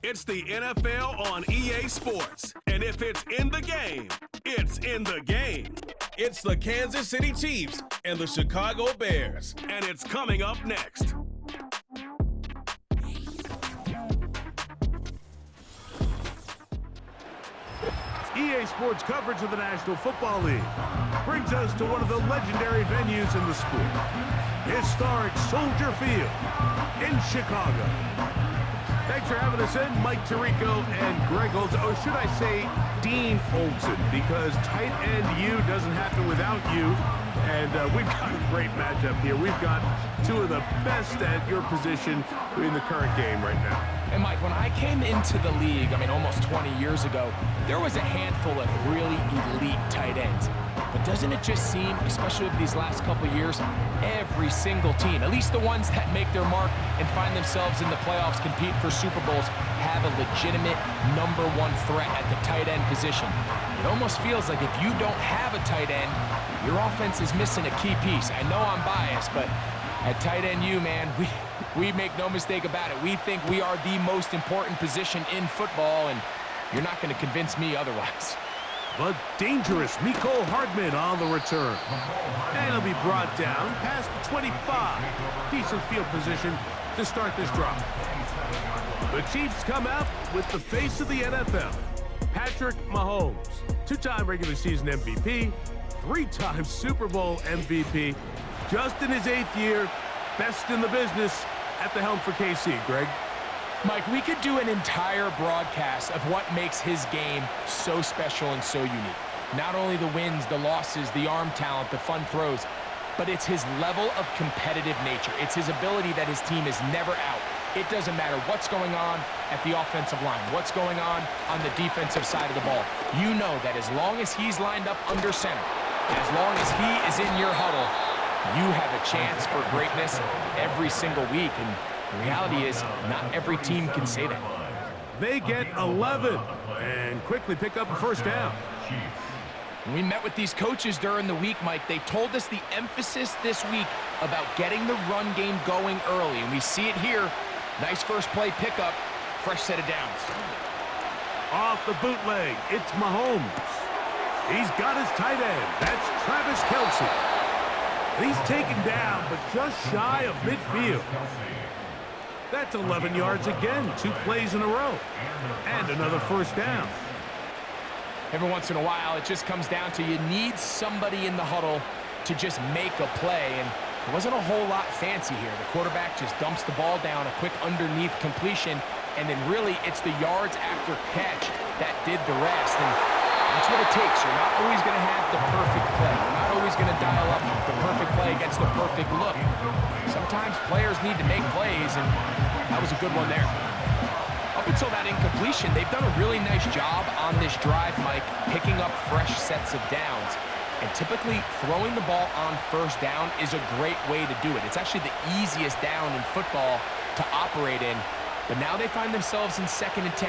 It's the NFL on EA Sports. And if it's in the game, it's in the game. It's the Kansas City Chiefs and the Chicago Bears. And it's coming up next. EA Sports coverage of the National Football League brings us to one of the legendary venues in the sport, historic Soldier Field in Chicago. Thanks for having us in, Mike Tirico and Greg Olsen, or should I say Dean Olsen, because tight end U doesn't happen without you, and we've got a great matchup here. We've got two of the best at your position in the current game right now. And Mike, when I came into the league, almost 20 years ago, there was a handful of really elite tight ends. But doesn't it just seem, especially over these last couple years, every single team, at least the ones that make their mark and find themselves in the playoffs, compete for Super Bowls, have a legitimate #1 threat at the tight end position. It almost feels like if you don't have a tight end, your offense is missing a key piece. I know I'm biased, but at tight end U, man, we make no mistake about it. We think we are the most important position in football, and you're not going to convince me otherwise. But dangerous Mecole Hardman on the return. And he'll be brought down past the 25. Decent field position to start this drive. The Chiefs come out with the face of the NFL, Patrick Mahomes. Two-time regular season MVP, three-time Super Bowl MVP, just in his 8th year, best in the business at the helm for KC. Greg? Mike, we could do an entire broadcast of what makes his game so special and so unique. Not only the wins, the losses, the arm talent, the fun throws, but it's his level of competitive nature. It's his ability that his team is never out. It doesn't matter what's going on at the offensive line, what's going on the defensive side of the ball. You know that as long as he's lined up under center, as long as he is in your huddle, you have a chance for greatness every single week. And the reality is, not every team can say that. They get 11 and quickly pick up a first down. When we met with these coaches during the week, Mike, they told us the emphasis this week about getting the run game going early. And we see it here. Nice first play pickup, fresh set of downs. Off the bootleg, it's Mahomes. He's got his tight end. That's Travis Kelce. He's taken down, but just shy of midfield. That's 11 yards again, 2 plays in a row. And another first down. Every once in a while, it just comes down to you need somebody in the huddle to just make a play. And there wasn't a whole lot fancy here. The quarterback just dumps the ball down, a quick underneath completion, and then really it's the yards after catch that did the rest. And that's what it takes. You're not always going to have the perfect play. You're not always going to dial up the perfect play against the perfect look. Sometimes players need to make plays, and that was a good one there. Up until that incompletion, they've done a really nice job on this drive, Mike, picking up fresh sets of downs. And typically, throwing the ball on first down is a great way to do it. It's actually the easiest down in football to operate in. But now they find themselves in 2nd and 10.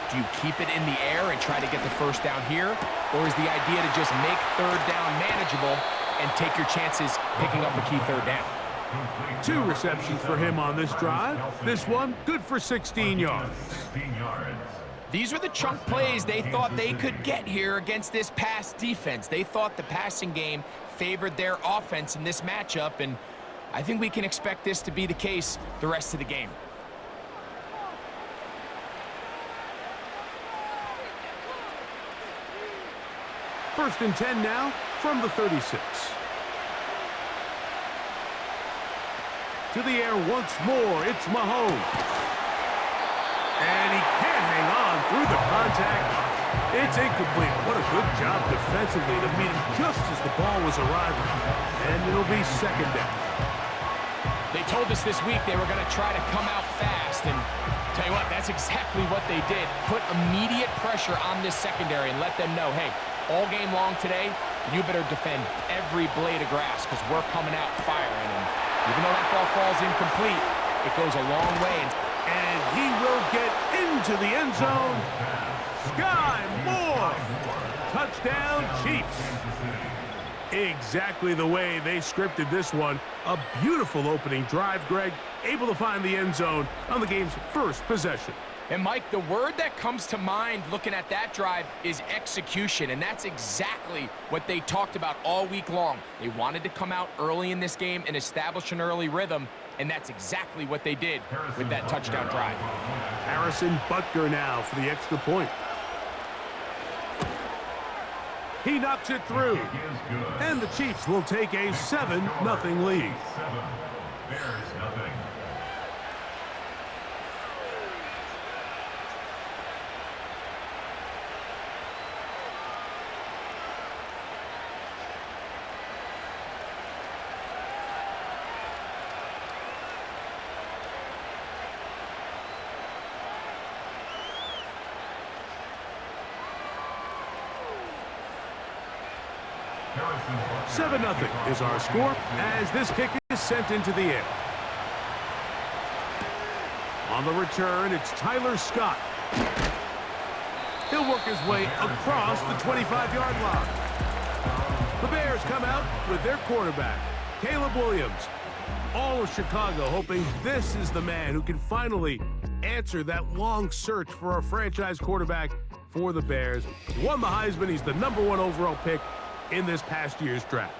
Do you keep it in the air and try to get the first down here? Or is the idea to just make 3rd down manageable and take your chances picking up a key 3rd down? 2 receptions for him on this drive. This one, good for 16 yards. These are the chunk plays they thought they could get here against this pass defense. They thought the passing game favored their offense in this matchup, and I think we can expect this to be the case the rest of the game. First and 10 now from the 36. To the air once more, it's Mahomes. And he can't hang on through the contact. It's incomplete. What a good job defensively to meet him just as the ball was arriving. And it'll be 2nd down. They told us this week they were going to try to come out fast, and tell you what, that's exactly what they did. Put immediate pressure on this secondary and let them know, hey, all game long today, you better defend every blade of grass because we're coming out firing. And even though that ball falls incomplete, it goes a long way. And he will get into the end zone. Sky Moore. Touchdown, Chiefs. Exactly the way they scripted this one. A beautiful opening drive, Greg, able to find the end zone on the game's first possession. And Mike, the word that comes to mind looking at that drive is execution, and that's exactly what they talked about all week long. They wanted to come out early in this game and establish an early rhythm, and that's exactly what they did with that touchdown drive. Harrison Butker now for the extra point. He knocks it through, and the Chiefs will take a 7-0 lead. Seven 7-0 is our score as this kick is sent into the air. On the return, it's Tyler Scott. He'll work his way across the 25-yard line. The Bears come out with their quarterback, Caleb Williams. All of Chicago hoping this is the man who can finally answer that long search for a franchise quarterback for the Bears. He won the Heisman. He's the #1 overall pick in this past year's draft.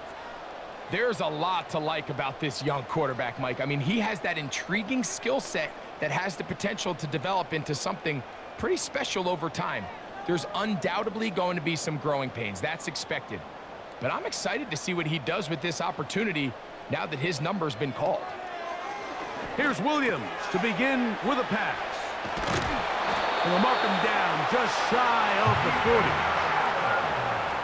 There's a lot to like about this young quarterback, Mike. I mean, he has that intriguing skill set that has the potential to develop into something pretty special over time. There's undoubtedly going to be some growing pains. That's expected. But I'm excited to see what he does with this opportunity now that his number's been called. Here's Williams to begin with a pass. And they'll mark him down just shy of the 40.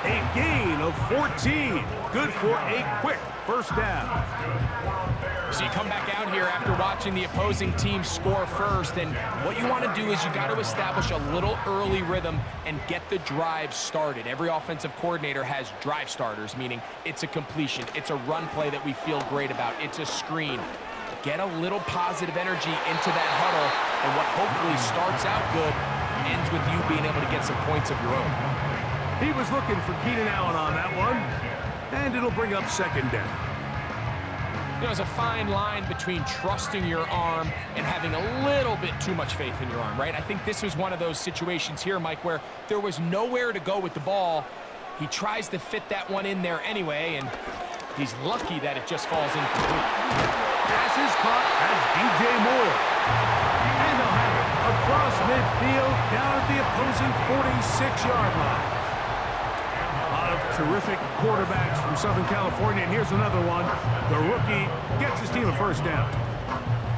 A gain of 14. Good for a quick first down. So you come back out here after watching the opposing team score first, and what you want to do is you got to establish a little early rhythm and get the drive started. Every offensive coordinator has drive starters, meaning it's a completion, it's a run play that we feel great about, it's a screen. Get a little positive energy into that huddle, and what hopefully starts out good ends with you being able to get some points of your own. He was looking for Keenan Allen on that one, and it'll bring up second down. There's a fine line between trusting your arm and having a little bit too much faith in your arm, right? I think this was one of those situations here, Mike, where there was nowhere to go with the ball. He tries to fit that one in there anyway, and he's lucky that it just falls incomplete. Pass is caught as DJ Moore. And they'll have it across midfield down at the opposing 46-yard line. Terrific quarterbacks from Southern California, and here's another one. The rookie gets his team a first down.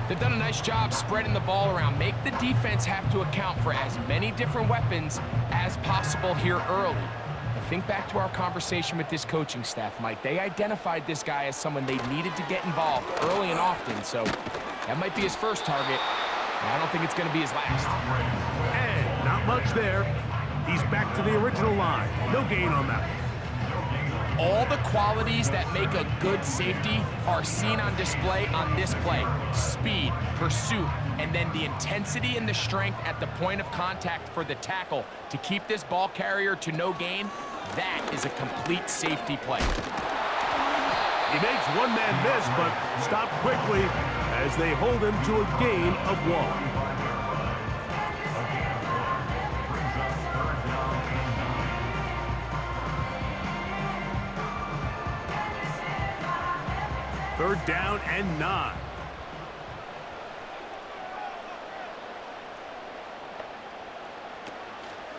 They've done a nice job spreading the ball around. Make the defense have to account for as many different weapons as possible here early. But think back to our conversation with this coaching staff, Mike. They identified this guy as someone they needed to get involved early and often, so that might be his first target. I don't think it's going to be his last. And not much there. He's back to the original line. No gain on that. All the qualities that make a good safety are seen on display on this play. Speed, pursuit, and then the intensity and the strength at the point of contact for the tackle to keep this ball carrier to no gain. That is a complete safety play. He makes one man miss, but stopped quickly as they hold him to a gain of 1. Third down and 9.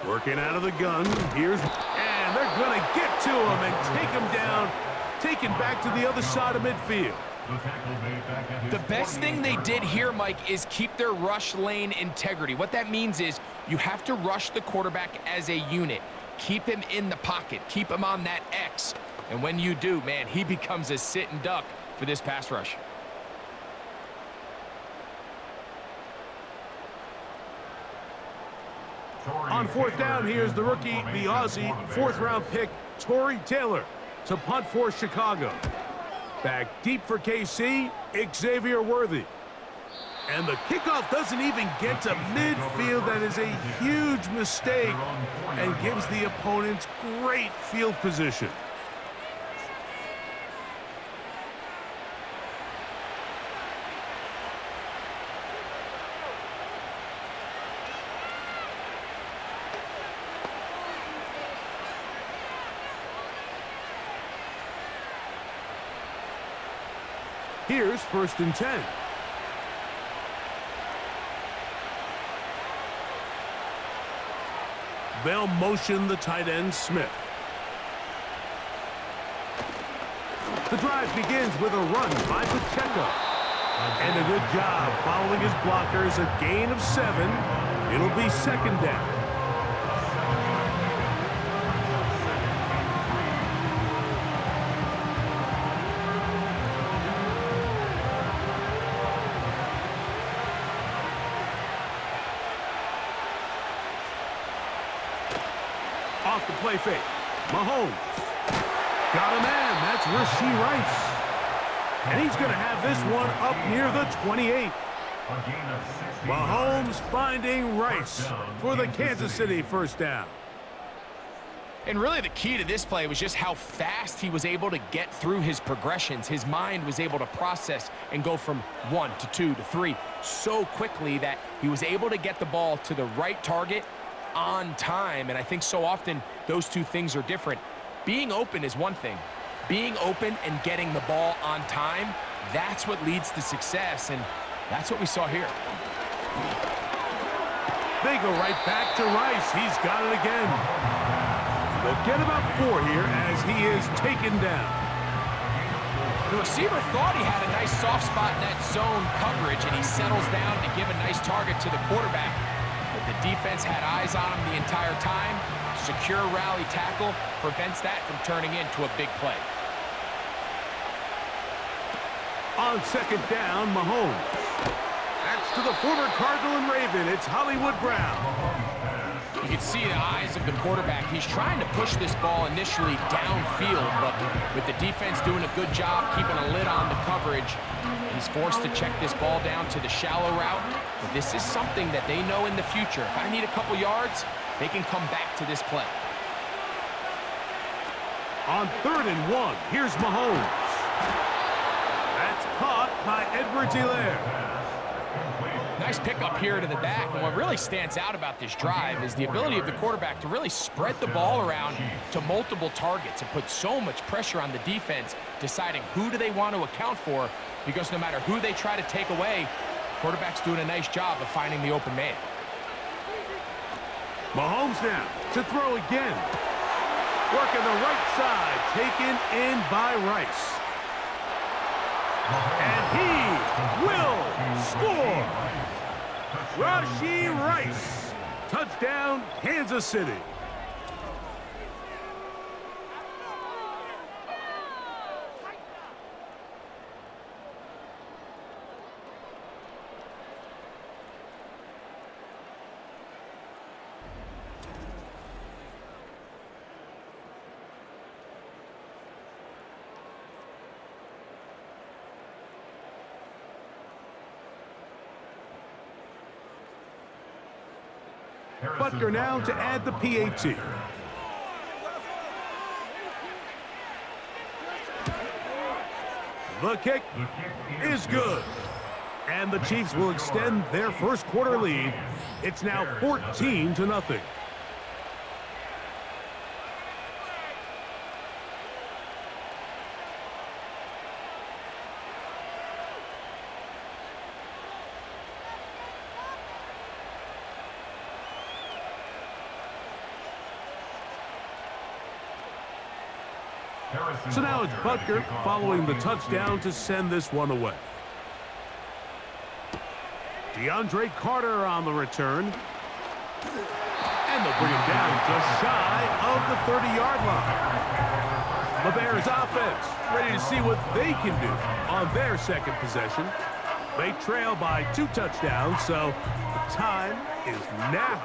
Working out of the gun. And they're going to get to him and take him down, taken back to the other side of midfield. The best thing they did here, Mike, is keep their rush lane integrity. What that means is you have to rush the quarterback as a unit. Keep him in the pocket. Keep him on that X. And when you do, man, he becomes a sit and duck for this pass rush. On fourth down, here's the rookie, the Aussie, fourth-round pick, Torrey Taylor, to punt for Chicago. Back deep for KC, Xavier Worthy. And the kickoff doesn't even get to midfield. That is a huge mistake and gives the opponents great field position. Here's 1st and 10. They'll motion the tight end, Smith. The drive begins with a run by Pacheco. And a good job following his blockers, a gain of 7. It'll be 2nd down. Off the play fake. Mahomes. Got a man. That's Rashee Rice. And he's going to have this one up near the 28. Mahomes finding Rice for the Kansas City 1st down. And really the key to this play was just how fast he was able to get through his progressions. His mind was able to process and go from 1 to 2 to 3 so quickly that he was able to get the ball to the right target on time. And I think so often those two things are different. Being open is one thing. Being open and getting the ball on time, that's what leads to success, and that's what we saw here. They go right back to Rice. He's got it again. They'll get about 4 here as he is taken down. The receiver thought he had a nice soft spot in that zone coverage, and he settles down to give a nice target to the quarterback. But the defense had eyes on him the entire time. Secure rally tackle prevents that from turning into a big play. On 2nd down, Mahomes. That's to the former Cardinal and Raven. It's Hollywood Brown. You can see the eyes of the quarterback. He's trying to push this ball initially downfield, but with the defense doing a good job keeping a lid on the coverage, he's forced to check this ball down to the shallow route. But this is something that they know in the future. If I need a couple yards, they can come back to this play. On 3rd and 1, here's Mahomes. That's caught by Edwards-Helaire. Nice pickup here to the back, and what really stands out about this drive is the ability of the quarterback to really spread the ball around to multiple targets and put so much pressure on the defense, deciding who do they want to account for, because no matter who they try to take away, the quarterback's doing a nice job of finding the open man. Mahomes now to throw again. Working the right side, taken in by Rice. And he will score. Rashee Rice. Touchdown, Kansas City. Butker now to add the PAT. The kick is good. And the Chiefs will extend their 1st quarter lead. It's now 14-0. So now it's Butker following the touchdown to send this one away. DeAndre Carter on the return. And they'll bring him down just shy of the 30-yard line. The Bears offense ready to see what they can do on their 2nd possession. They trail by 2 touchdowns, so the time is now.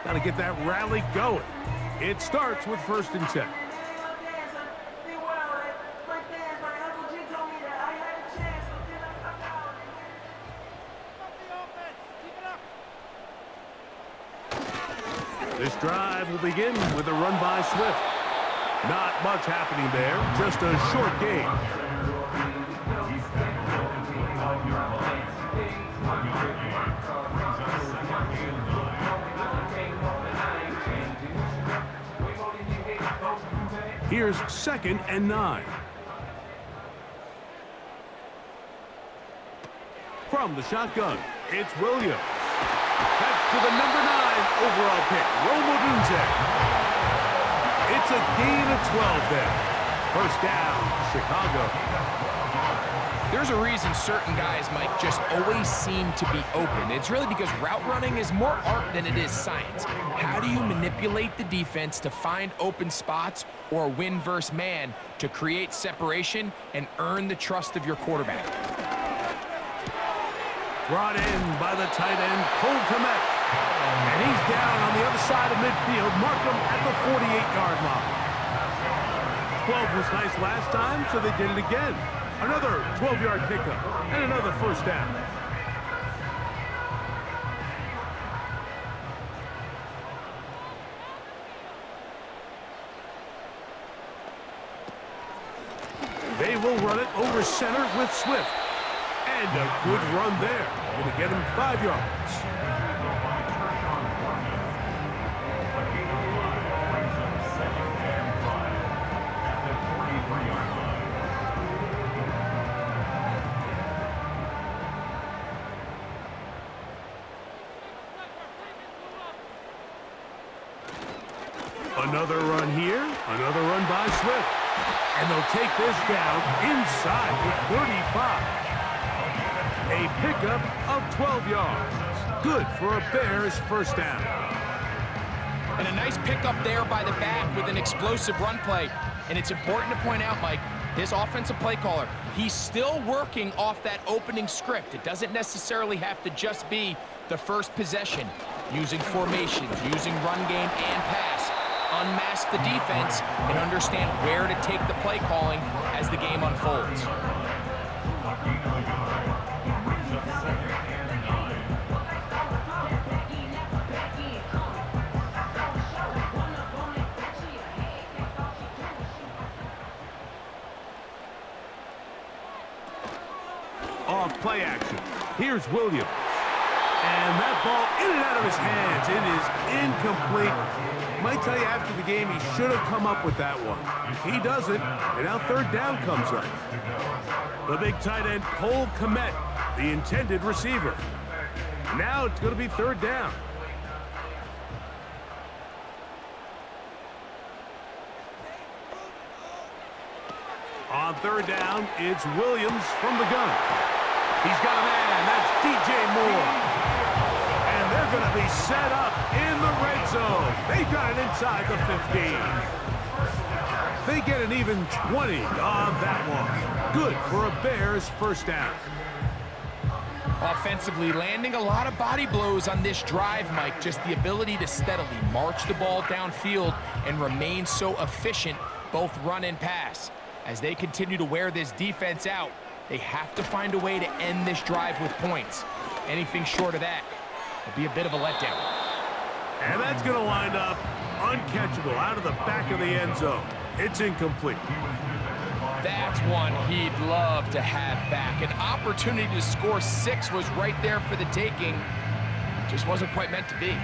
Got to get that rally going. It starts with 1st and 10. This drive will begin with a run by Swift. Not much happening there, just a short gain. Here's 2nd and 9. from the shotgun. It's Williams. That's to the number 9 overall pick, Rome Odunze. It's a gain of 12 there. First down, Chicago. There's a reason certain guys, Mike, just always seem to be open. It's really because route running is more art than it is science. How do you manipulate the defense to find open spots or win versus man to create separation and earn the trust of your quarterback? Brought in by the tight end, Cole Kmet. And he's down on the other side of midfield. Mark him at the 48-yard line. 12 was nice last time, so they did it again. Another 12-yard pickup and another first down. They will run it over center with Swift. And a good run there. Going to get him 5 yards. Another run here, another run by Swift. And they'll take this down inside the 35. A pickup of 12 yards. Good for a Bears first down. And a nice pickup there by the back with an explosive run play. And it's important to point out, Mike, this offensive play caller, he's still working off that opening script. It doesn't necessarily have to just be the first possession. Using formations, using run game and pass. Unmask the defense and understand where to take the play calling as the game unfolds. Off play action. Here's Williams. And that ball in and out of his hands. It is incomplete. Might tell you after the game he should have come up with that one. He doesn't, and now third down comes up. The big tight end, Cole Kmet, the intended receiver. Now it's going to be third down. On third down, it's Williams from the gun. He's got a man. That's DJ Moore. And they're going to be set up in the red zone. They've got it inside the 15. They get an even 20 on that one. Good for a Bears first down. Offensively, landing a lot of body blows on this drive, Mike. Just the ability to steadily march the ball downfield and remain so efficient, both run and pass. As they continue to wear this defense out, they have to find a way to end this drive with points. Anything short of that will be a bit of a letdown. And that's going to wind up uncatchable out of the back of the end zone. It's incomplete. That's one he'd love to have back. An opportunity to score 6 was right there for the taking. Just wasn't quite meant to be.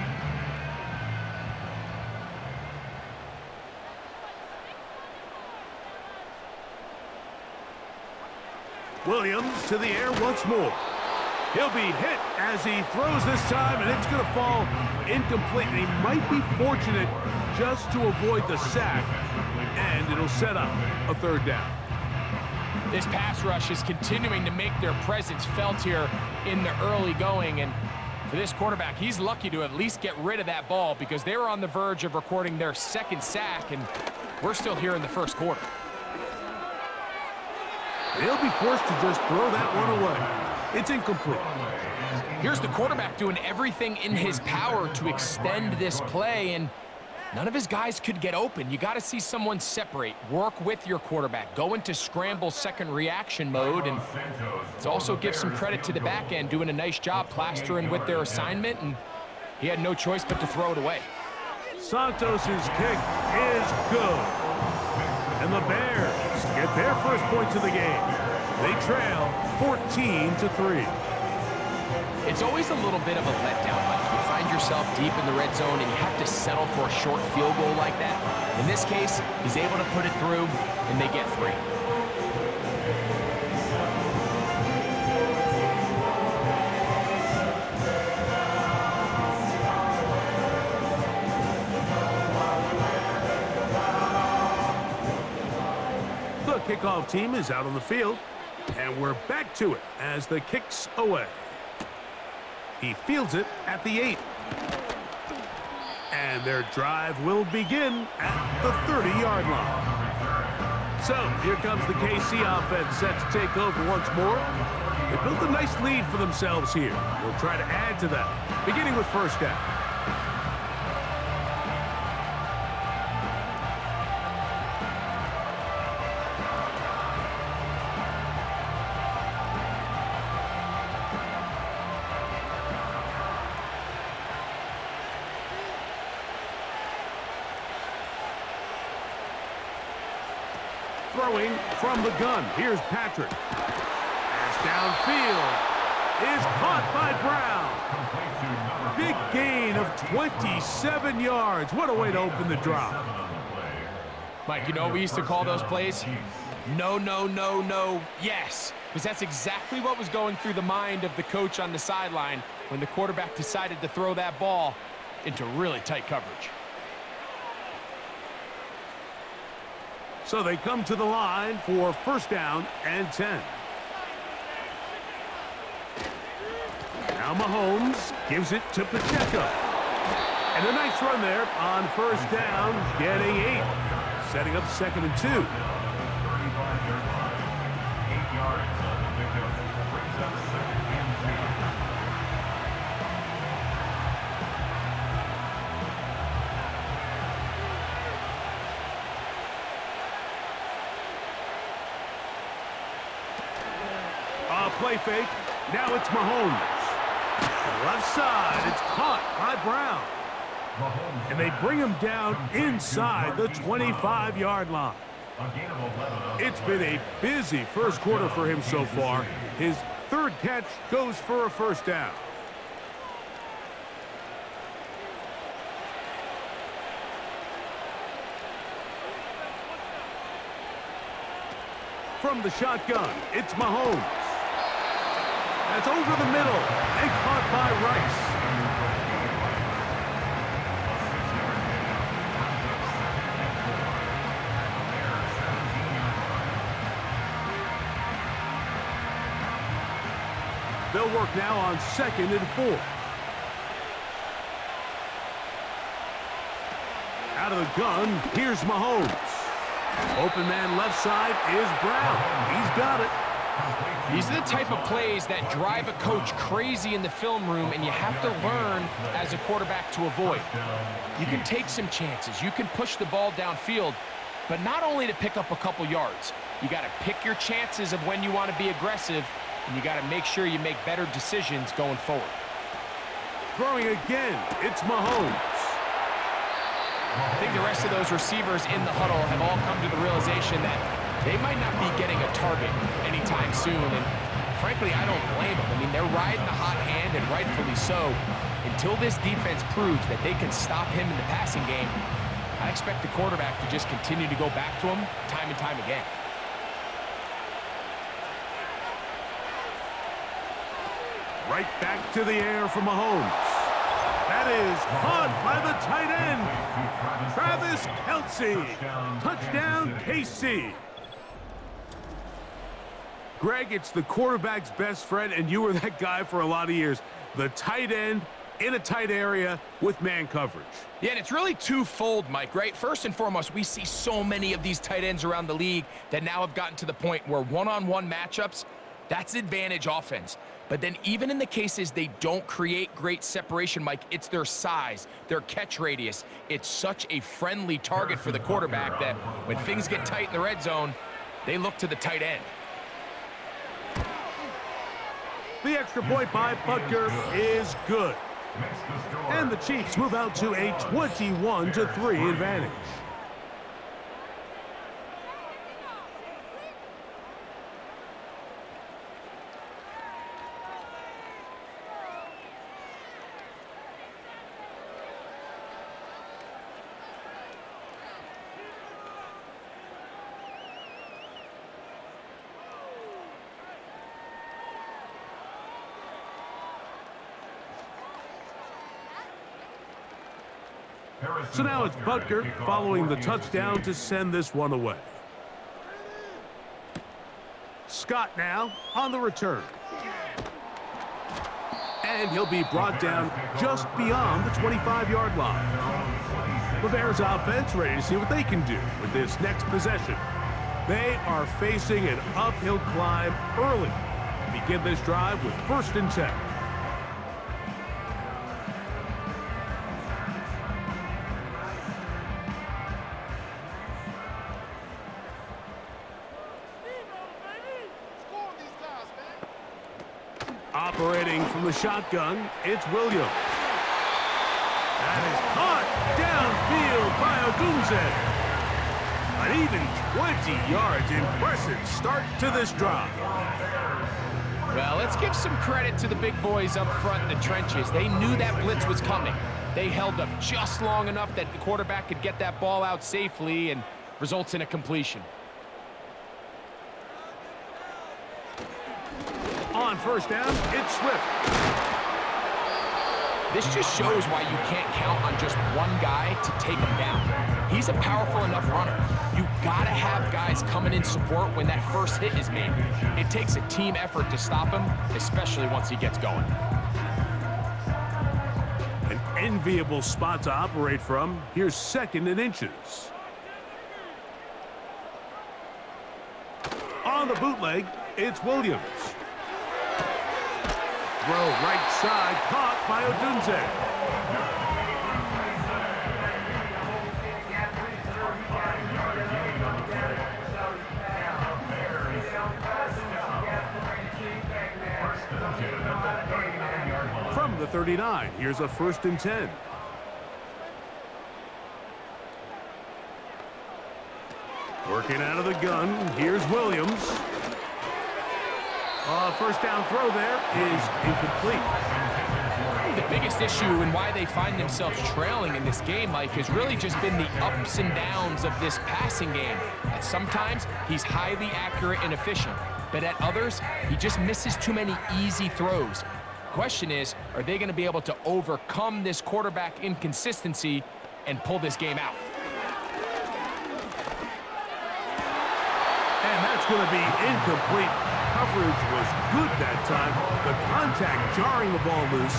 Williams to the air once more. He'll be hit as he throws this time, and it's going to fall incomplete. And he might be fortunate just to avoid the sack, and it'll set up a third down. This pass rush is continuing to make their presence felt here in the early going. And for this quarterback, he's lucky to at least get rid of that ball because they were on the verge of recording their second sack, and we're still here in the first quarter. They'll be forced to just throw that one away. It's incomplete. Here's the quarterback doing everything in his power to extend this play, and none of his guys could get open. You got to see someone separate, work with your quarterback, go into scramble second reaction mode, and it also gives some credit to the back end doing a nice job plastering with their assignment, and he had no choice but to throw it away. Santos's kick is good. And the Bears get their first points of the game. They trail 14-3. It's always a little bit of a letdown, Mike. You find yourself deep in the red zone and you have to settle for a short field goal like that. In this case, he's able to put it through, and they get 3. kickoff team is out on the field, and we're back to it as the kick's away. He fields it at the 8. And their drive will begin at the 30-yard line. So here comes the KC offense set to take over once more. They built a nice lead for themselves here. They'll try to add to that, beginning with first down. Throwing from the gun. Here's Patrick. Pass downfield is caught by Brown. Big gain of 27 yards. What a way to open the drive. Mike, you know what we used to call those plays? No, no, no, no, yes. Because that's exactly what was going through the mind of the coach on the sideline when the quarterback decided to throw that ball into really tight coverage. So they come to the line for first down and 10. Now Mahomes gives it to Pacheco. And a nice run there on first down, getting 8. Setting up 2nd and 2. 35-yard line, 8 yards on the pickup, brings up 2nd and 2. Play fake. Now it's Mahomes. Left side. It's caught by Brown. And they bring him down inside the 25-yard line. It's been a busy first quarter for him so far. His 3rd catch goes for a first down. From the shotgun, it's Mahomes. That's over the middle and caught by Rice. They'll work now on 2nd and 4. Out of the gun, here's Mahomes. Open man left side is Brown. He's got it. These are the type of plays that drive a coach crazy in the film room, and you have to learn as a quarterback to avoid. You can take some chances. You can push the ball downfield, but not only to pick up a couple yards. You got to pick your chances of when you want to be aggressive, and you got to make sure you make better decisions going forward. Throwing again, it's Mahomes. I think the rest of those receivers in the huddle have all come to the realization that they might not be getting a target anytime soon, and frankly, I don't blame them. I mean, they're riding the hot hand, and rightfully so. Until this defense proves that they can stop him in the passing game, I expect the quarterback to just continue to go back to him time and time again. Right back to the air for Mahomes. That is caught by the tight end, Travis Kelce. Touchdown, KC. Greg, it's the quarterback's best friend, and you were that guy for a lot of years. The tight end in a tight area with man coverage. Yeah, and it's really twofold, Mike, right? First and foremost, we see so many of these tight ends around the league that now have gotten to the point where one-on-one matchups, that's advantage offense. But then even in the cases they don't create great separation, Mike, it's their size, their catch radius. It's such a friendly target for the quarterback that when things get tight in the red zone, they look to the tight end. The extra point by Butker is good. And the Chiefs move out to a 21-3 advantage. So now it's Butker following the touchdown to send this one away. Scott now on the return. And he'll be brought down just beyond the 25-yard line. The Bears offense ready to see what they can do with this next possession. They are facing an uphill climb early. Begin this drive with 1st and 10. Operating from the shotgun, it's Williams. That is caught downfield by Odunze. An even 20 yards. Impressive start to this drive. Well, let's give some credit to the big boys up front in the trenches. They knew that blitz was coming. They held up just long enough that the quarterback could get that ball out safely and results in a completion. On 1st down, it's Swift. This just shows why you can't count on just one guy to take him down. He's a powerful enough runner. You gotta have guys coming in support when that first hit is made. It takes a team effort to stop him, especially once he gets going. An enviable spot to operate from. Here's 2nd and inches. On the bootleg, it's Williams. Throw right side, caught by Odunze. From the 39, here's a 1st and 10. Working out of the gun, here's Williams. 1st down throw there is incomplete. The biggest issue and why they find themselves trailing in this game, Mike, has really just been the ups and downs of this passing game. At sometimes, he's highly accurate and efficient, but at others, he just misses too many easy throws. Question is, are they going to be able to overcome this quarterback inconsistency and pull this game out? And that's going to be incomplete. Coverage was good that time. The contact jarring the ball loose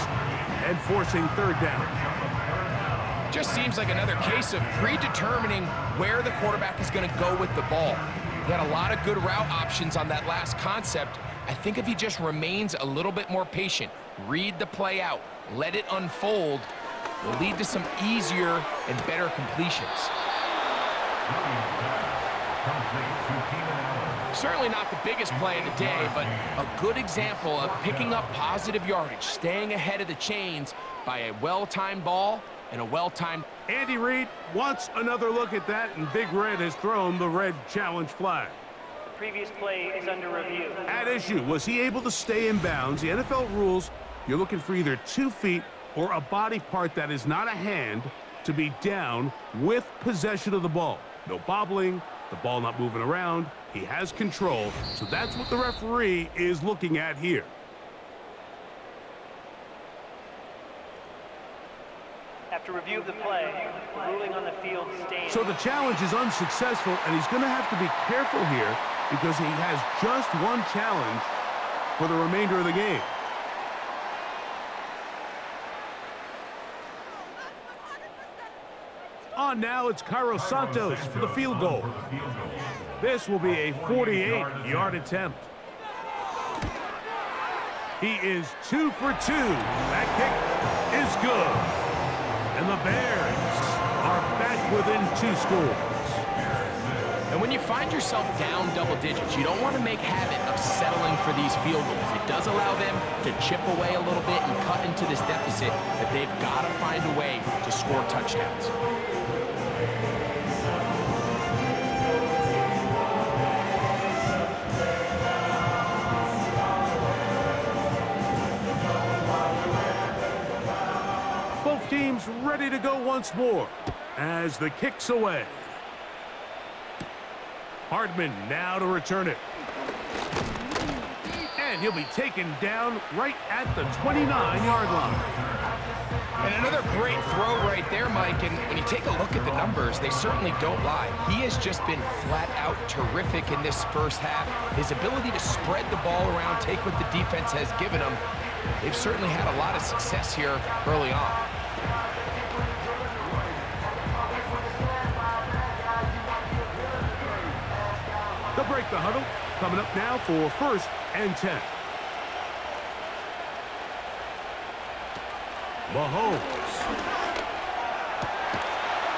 and forcing 3rd down. Just seems like another case of predetermining where the quarterback is going to go with the ball. He had a lot of good route options on that last concept. I think if he just remains a little bit more patient, read the play out, let it unfold, will lead to some easier and better completions. Certainly not the biggest play of the day, but a good example of picking up positive yardage, staying ahead of the chains by a well-timed ball and a well-timed... Andy Reid wants another look at that, and Big Red has thrown the red challenge flag. The previous play is under review. At issue, was he able to stay in bounds? The NFL rules, you're looking for either 2 feet or a body part that is not a hand to be down with possession of the ball. No bobbling, the ball not moving around. He has control, so that's what the referee is looking at here. After review of the play, the ruling on the field stands. So the challenge is unsuccessful, and he's going to have to be careful here because he has just one challenge for the remainder of the game. On now, it's Cairo Santos for the field goal. This will be a 48-yard attempt. He is 2 for 2. That kick is good. And the Bears are back within 2 scores. And when you find yourself down double digits, you don't want to make habit of settling for these field goals. It does allow them to chip away a little bit and cut into this deficit, but they've got to find a way to score touchdowns. Both teams ready to go once more as the kick's away. Hardman now to return it. And he'll be taken down right at the 29-yard line. And another great throw right there, Mike, and when you take a look at the numbers, they certainly don't lie. He has just been flat out terrific in this first half. His ability to spread the ball around, take what the defense has given him, they've certainly had a lot of success here early on. They'll break the huddle. Coming up now for 1st and 10. Mahomes.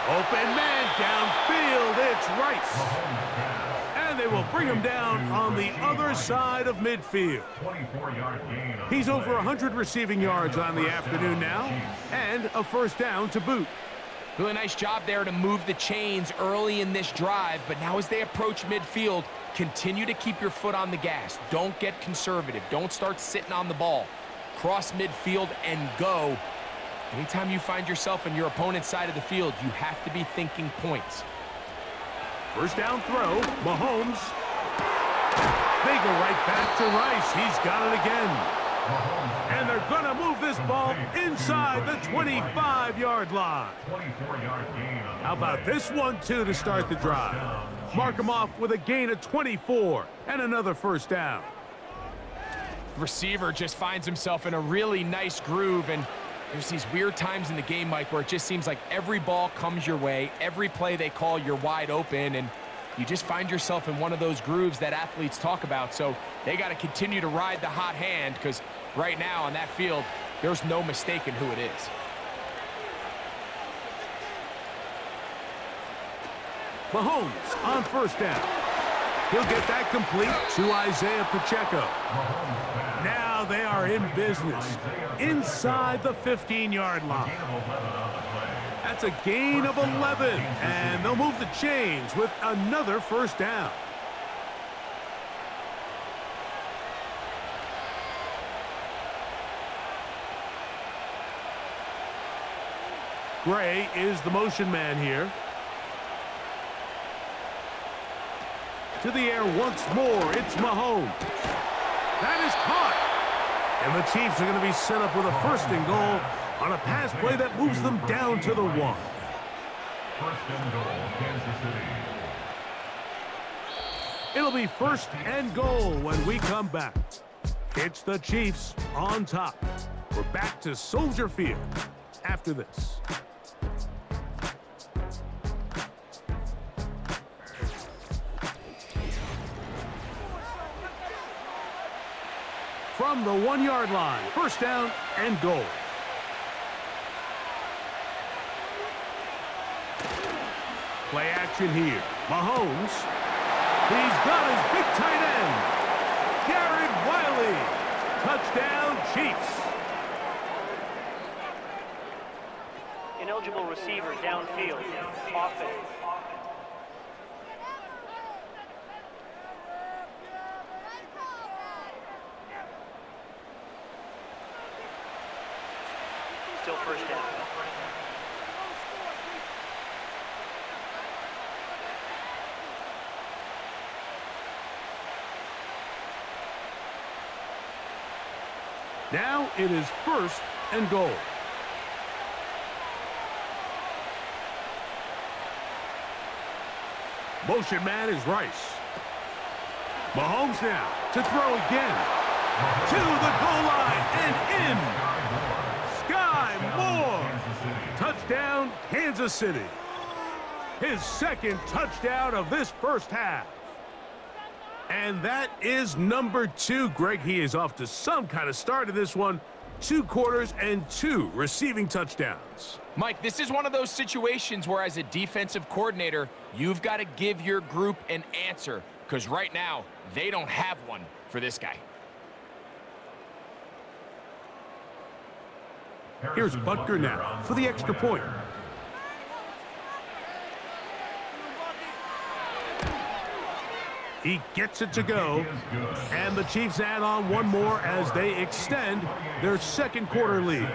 Open man downfield. It's Rice. And they will bring him down on the other side of midfield. He's over 100 receiving yards on the afternoon now, and a first down to boot. Really nice job there to move the chains early in this drive, but now as they approach midfield, continue to keep your foot on the gas. Don't get conservative. Don't start sitting on the ball. Cross midfield and go. Anytime you find yourself on your opponent's side of the field, you have to be thinking points. First down throw, Mahomes. They go right back to Rice. He's got it again. And they're going to move this ball inside the 25-yard line. How about this one, too, to start the drive? Mark him off with a gain of 24 and another first down. Receiver just finds himself in a really nice groove, and there's these weird times in the game, Mike, where it just seems like every ball comes your way, every play they call, you're wide open, and you just find yourself in one of those grooves that athletes talk about. So they got to continue to ride the hot hand, because right now on that field, there's no mistaking who it is. Mahomes on first down. He'll get that complete to Isaiah Pacheco. Now they are in business inside the 15-yard line. That's a gain of 11, and they'll move the chains with another first down. Gray is the motion man here. To the air once more, it's Mahomes. That is caught. And the Chiefs are going to be set up with a first and goal on a pass play that moves them down to the 1. First and goal, Kansas City. It'll be first and goal when we come back. It's the Chiefs on top. We're back to Soldier Field after this. From the 1-yard line, first down and goal. Play action here. Mahomes. He's got his big tight end. Garrett Wiley. Touchdown, Chiefs. Ineligible receiver downfield. Offense. Still first down. Now it is first and goal. Motion man is Rice. Mahomes now to throw again. To the goal line and in. Touchdown, Kansas City. His second touchdown of this first half. And that is number 2. Greg, he is off to some kind of start in this one. 2 quarters and 2 receiving touchdowns. Mike, this is one of those situations where as a defensive coordinator, you've got to give your group an answer, because right now, they don't have one for this guy. Here's Butker now for the extra point. He gets it to go, and the Chiefs add on one more as they extend their second quarter lead.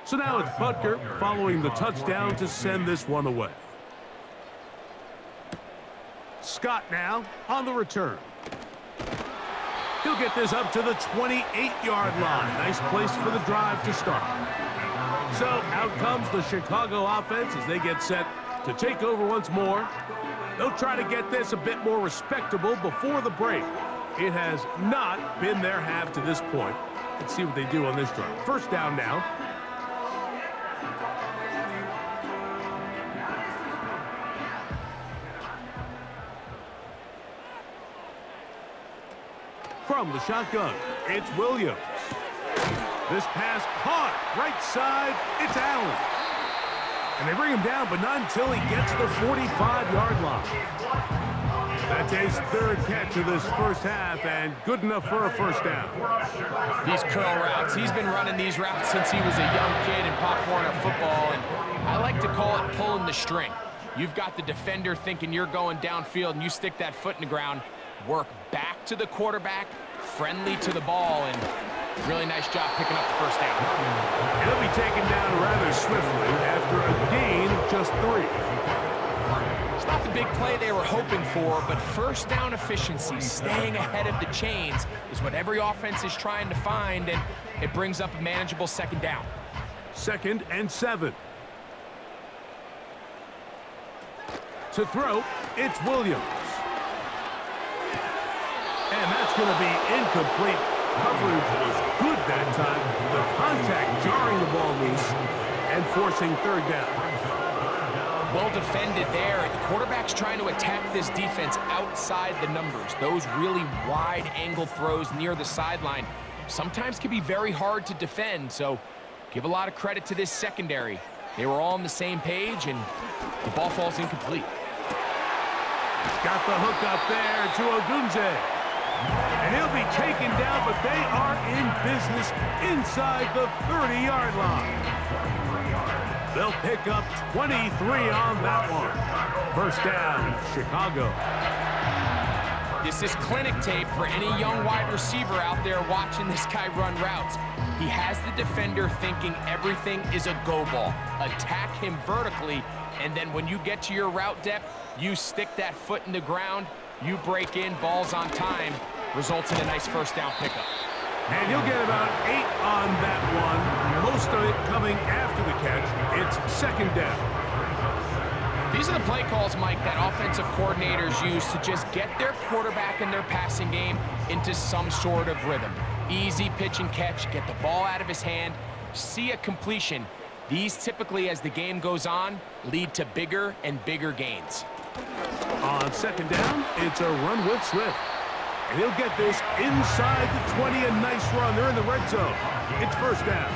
So now it's Butker following the touchdown to send this one away. Scott now on the return. He'll get this up to the 28-yard line. Nice place for the drive to start. So out comes the Chicago offense as they get set to take over once more. They'll try to get this a bit more respectable before the break. It has not been their half to this point. Let's see what they do on this drive. First down now. From the shotgun, it's Williams. This pass caught right side. It's Allen. And they bring him down, but not until he gets the 45-yard line. That's his third catch of this first half, and good enough for a first down. These curl routes, he's been running these routes since he was a young kid in Pop Warner football, and I like to call it pulling the string. You've got the defender thinking you're going downfield, and you stick that foot in the ground, work back to the quarterback, friendly to the ball, and really nice job picking up the first down. He'll be taken down rather swiftly after a gain of just 3. It's not the big play they were hoping for, but first down efficiency, staying ahead of the chains, is what every offense is trying to find, and it brings up a manageable second down. 2nd and 7. To throw, it's Williams. And that's going to be incomplete. Coverage was good that time. The contact jarring the ball loose and forcing third down. Well defended there. The quarterback's trying to attack this defense outside the numbers. Those really wide angle throws near the sideline sometimes can be very hard to defend, so give a lot of credit to this secondary. They were all on the same page, and the ball falls incomplete. Got the hook up there to Odunze. And he'll be taken down, but they are in business inside the 30-yard line. They'll pick up 23 on that one. First down, Chicago. This is clinic tape for any young wide receiver out there watching this guy run routes. He has the defender thinking everything is a go ball. Attack him vertically, and then when you get to your route depth, you stick that foot in the ground, you break in, balls on time, results in a nice first down pickup. And he'll get about 8 on that one, most of it coming after the catch. It's second down. These are the play calls, Mike, that offensive coordinators use to just get their quarterback and their passing game into some sort of rhythm. Easy pitch and catch, get the ball out of his hand, see a completion. These typically, as the game goes on, lead to bigger and bigger gains. On second down, it's a run with Swift. And he'll get this inside the 20, a nice run. They're in the red zone. It's first down.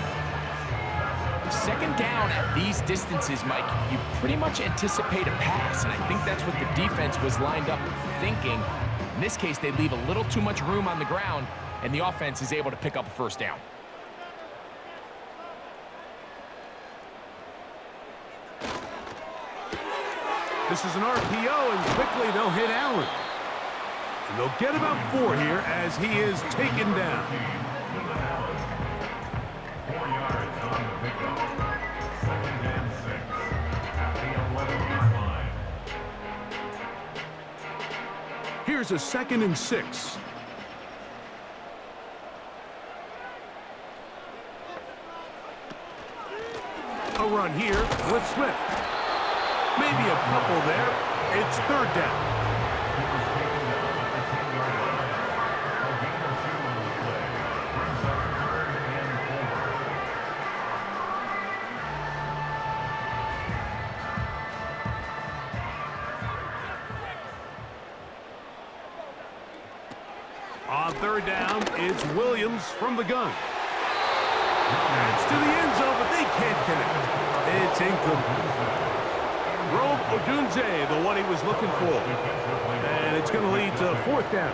Second down at these distances, Mike, you pretty much anticipate a pass, and I think that's what the defense was lined up thinking. In this case, they leave a little too much room on the ground, and the offense is able to pick up a first down. This is an RPO, and quickly they'll hit Allen. And they'll get about 4 here as he is taken down. 4 yards on the pickup. 2nd and 6 at the 11-yard line. Here's a 2nd and 6. A run here with Swift. Maybe a couple there. It's third down. On third down, it's Williams from the gun. That's to the end zone, but they can't connect. It's incomplete. Rome Odunze, the one he was looking for. And it's going to lead to fourth down.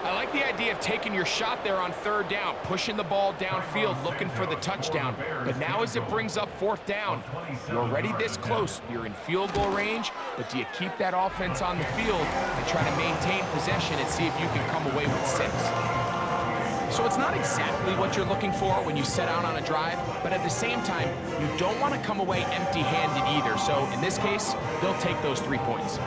I like the idea of taking your shot there on third down, pushing the ball downfield, looking for the touchdown. But now as it brings up fourth down, you're already this close. You're in field goal range, but do you keep that offense on the field and try to maintain possession and see if you can come away with 6? So it's It's not exactly what you're looking for when you set out on a drive, but at the same time, you don't want to come away empty-handed either. So in this case, they'll take those 3 points.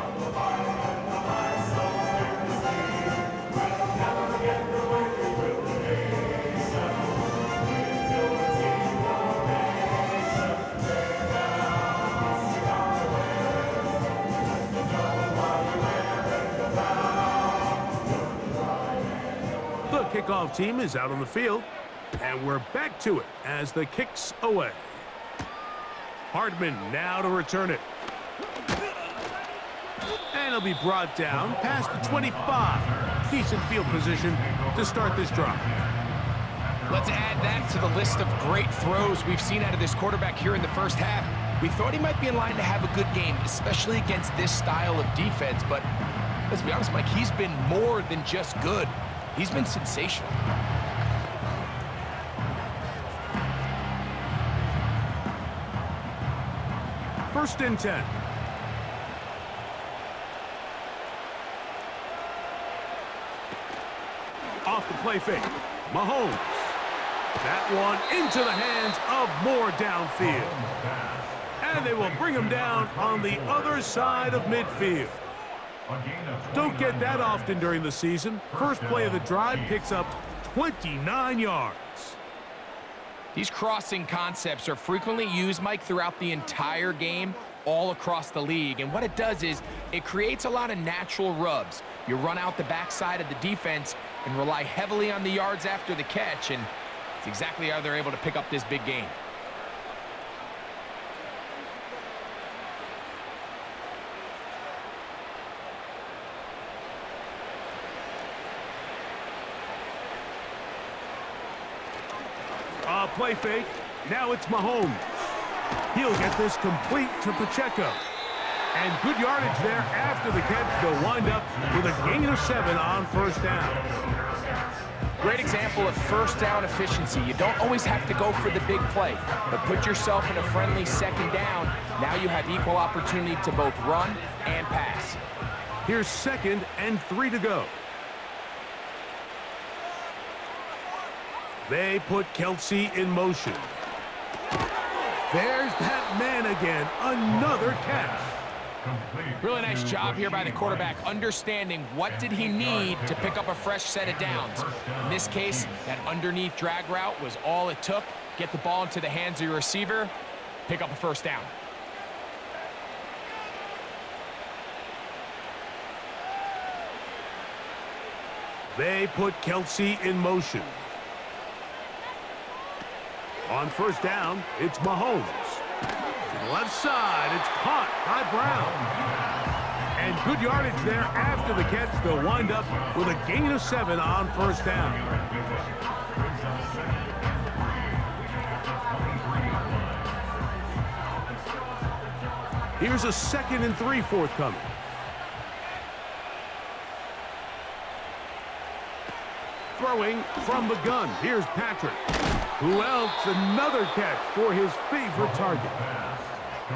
The kickoff team is out on the field, and we're back to it as the kick's away. Hardman now to return it. And he'll be brought down past the 25. Decent field position to start this drive. Let's add that to the list of great throws we've seen out of this quarterback here in the first half. We thought he might be in line to have a good game, especially against this style of defense, but let's be honest, Mike, he's been more than just good. He's been sensational. First and 10. Off the play fake. Mahomes. That one into the hands of Moore downfield. And they will bring him down on the other side of midfield. Don't get that often during the season. First play of the drive picks up 29 yards. These crossing concepts are frequently used, Mike, throughout the entire game, all across the league. And what it does is it creates a lot of natural rubs. You run out the backside of the defense and rely heavily on the yards after the catch, and it's exactly how they're able to pick up this big gain. Play fake. Now it's Mahomes. He'll get this complete to Pacheco. And good yardage there after the catch. They'll wind up with a gain of 7 on first down. Great example of first down efficiency. You don't always have to go for the big play, but put yourself in a friendly second down. Now you have equal opportunity to both run and pass. Here's 2nd and 3 to go. They put Kelsey in motion. There's that man again. Another catch. Really nice job here by the quarterback, understanding what did he need to pick up a fresh set of downs. In this case, that underneath drag route was all it took. Get the ball into the hands of your receiver, pick up a first down. They put Kelsey in motion. On first down, it's Mahomes. To the left side, it's caught by Brown. And good yardage there after the catch. They'll wind up with a gain of 7 on first down. Here's a 2nd and 3 forthcoming. Throwing from the gun. Here's Patrick. Who else? Another catch for his favorite target.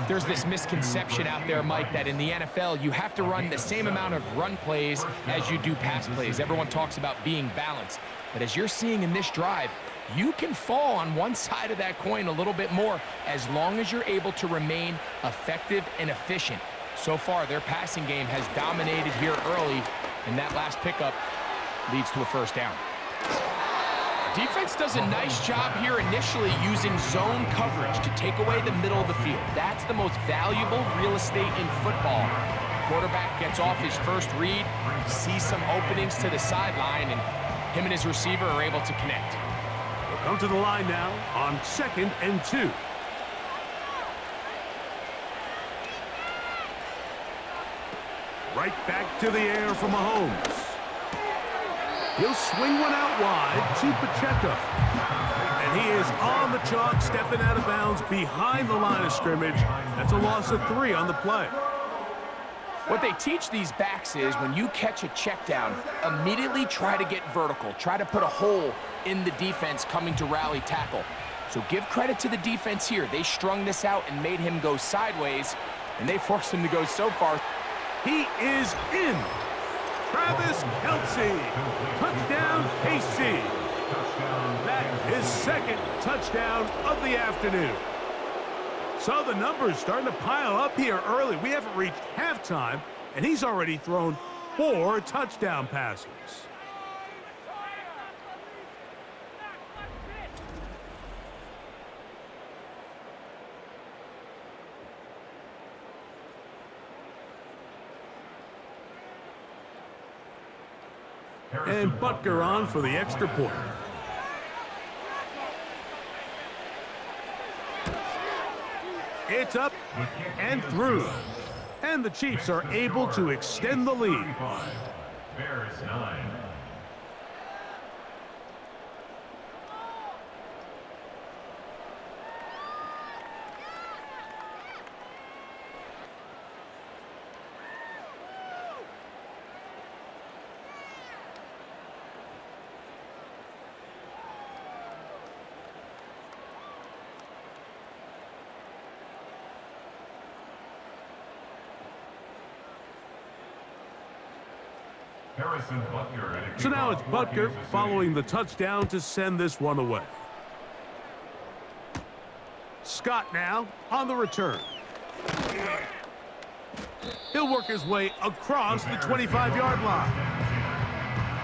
There's this misconception out there, Mike, that in the NFL, you have to run the same amount of run plays as you do pass plays. Everyone talks about being balanced. But as you're seeing in this drive, you can fall on one side of that coin a little bit more as long as you're able to remain effective and efficient. So far, their passing game has dominated here early, and that last pickup leads to a first down. Defense does a nice job here initially using zone coverage to take away the middle of the field. That's the most valuable real estate in football. Quarterback gets off his first read, sees some openings to the sideline, and him and his receiver are able to connect. They'll come to the line now on 2nd and 2. Right back to the air for Mahomes. He'll swing one out wide to Pacheco. And he is on the chalk, stepping out of bounds behind the line of scrimmage. That's a loss of 3 on the play. What they teach these backs is when you catch a check down, immediately try to get vertical. Try to put a hole in the defense coming to rally tackle. So give credit to the defense here. They strung this out and made him go sideways, and they forced him to go so far. He is in. Travis Kelce. Touchdown, KC. That is second touchdown of the afternoon. So the numbers starting to pile up here early. We haven't reached halftime, and he's already thrown 4 touchdown passes. And Butker on for the extra point. It's up and through. And the Chiefs are able to extend the lead. Bears 9. So now it's Butker following the touchdown to send this one away. Scott now on the return. He'll work his way across the 25-yard line.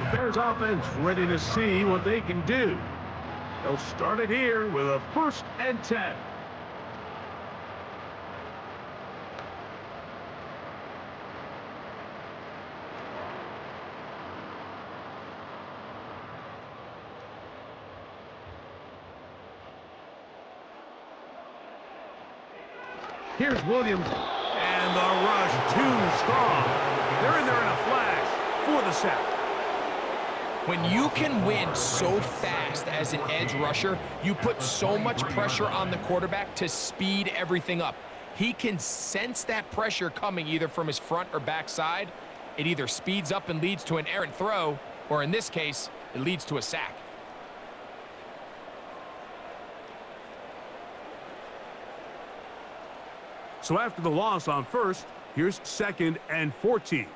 The Bears offense ready to see what they can do. They'll start it here with a 1st and 10. Here's Williams, and the rush too strong. They're in there in a flash for the sack. When you can win so fast as an edge rusher, you put so much pressure on the quarterback to speed everything up. He can sense that pressure coming either from his front or back side. It either speeds up and leads to an errant throw, or in this case, it leads to a sack. So after the loss on 1st, here's 2nd and 14.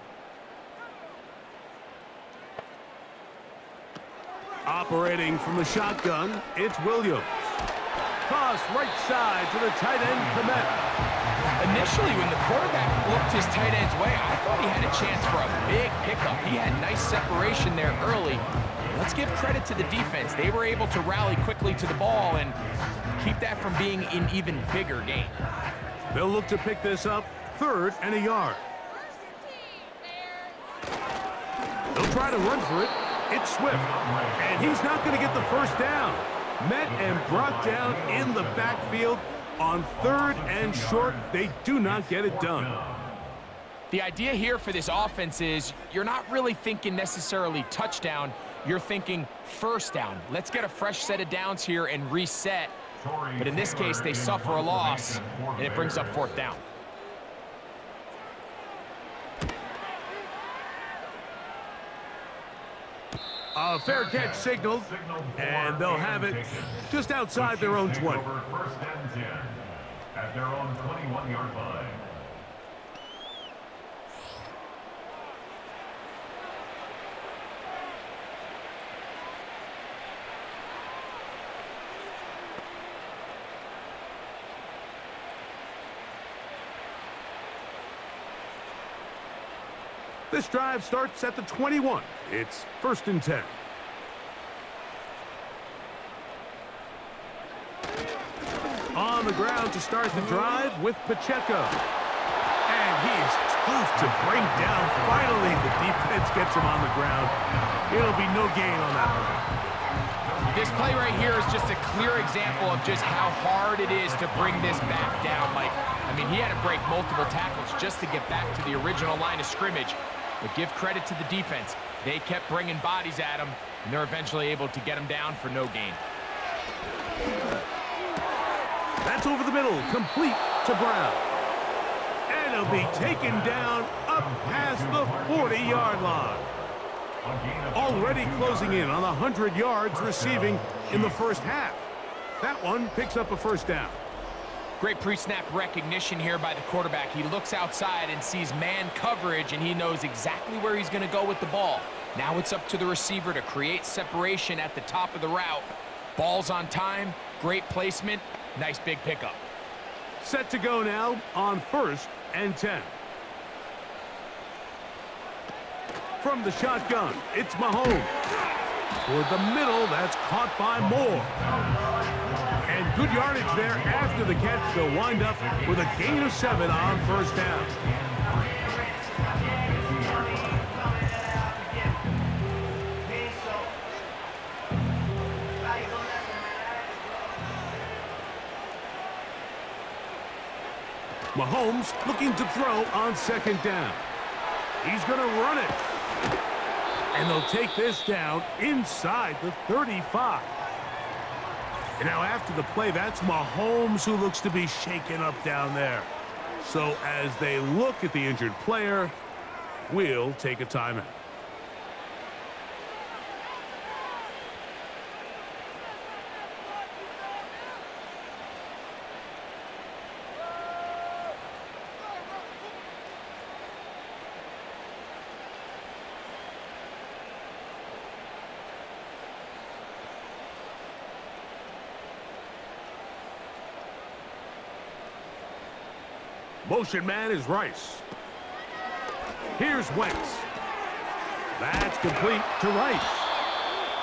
Operating from the shotgun, it's Williams. Toss right side to the tight end, Komet. Initially, when the quarterback looked his tight end's way, I thought he had a chance for a big pickup. He had nice separation there early. Let's give credit to the defense. They were able to rally quickly to the ball and keep that from being an even bigger gain. They'll look to pick this up 3rd and a yard. They'll try to run for it. It's Swift, and he's not going to get the 1st down. Met and brought down in the backfield on 3rd and short. They do not get it done. The idea here for this offense is you're not really thinking necessarily touchdown. You're thinking 1st down. Let's get a fresh set of downs here and reset. But in this case, they suffer a loss, and it brings up 4th down. A fair catch signaled, and they'll have it just outside their own 20. 1st and 10 at their own 21-yard line. This drive starts at the 21. It's 1st and 10. On the ground to start the drive with Pacheco. And he's tough to bring down. Finally, the defense gets him on the ground. It'll be no gain on that one. This play right here is just a clear example of just how hard it is to bring this back down. I mean, he had to break multiple tackles just to get back to the original line of scrimmage. But give credit to the defense. They kept bringing bodies at him, and they're eventually able to get him down for no gain. That's over the middle, complete to Brown. And he'll be taken down up past the 40-yard line. Already closing in on 100 yards receiving in the 1st half. That one picks up a 1st down. Great pre-snap recognition here by the quarterback. He looks outside and sees man coverage, and he knows exactly where he's going to go with the ball. Now it's up to the receiver to create separation at the top of the route. Ball's on time, great placement, nice big pickup. Set to go now on 1st and 10. From the shotgun, it's Mahomes. Toward the middle, that's caught by Moore. And good yardage there after the catch. They'll wind up with a gain of 7 on 1st down. Mahomes looking to throw on 2nd down. He's going to run it. And they'll take this down inside the 35. And now after the play, that's Mahomes who looks to be shaken up down there. So as they look at the injured player, we'll take a timeout. Motion man is Rice. Here's Wentz. That's complete to Rice.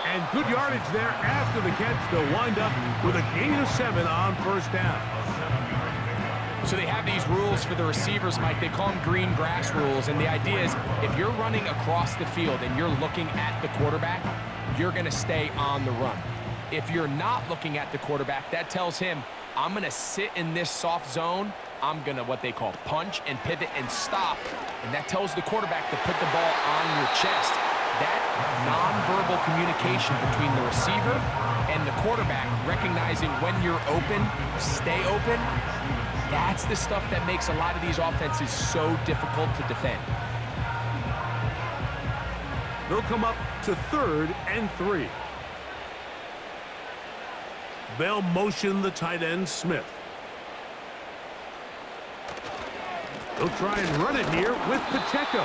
And good yardage there after the catch. They'll wind up with a gain of 7 on 1st down. So they have these rules for the receivers, Mike. They call them green grass rules. And the idea is if you're running across the field and you're looking at the quarterback, you're going to stay on the run. If you're not looking at the quarterback, that tells him, I'm going to sit in this soft zone. I'm going to what they call punch and pivot and stop. And that tells the quarterback to put the ball on your chest. That nonverbal communication between the receiver and the quarterback, recognizing when you're open, stay open, that's the stuff that makes a lot of these offenses so difficult to defend. They'll come up to 3rd and 3. They'll motion the tight end, Smith. They'll try and run it here with Pacheco.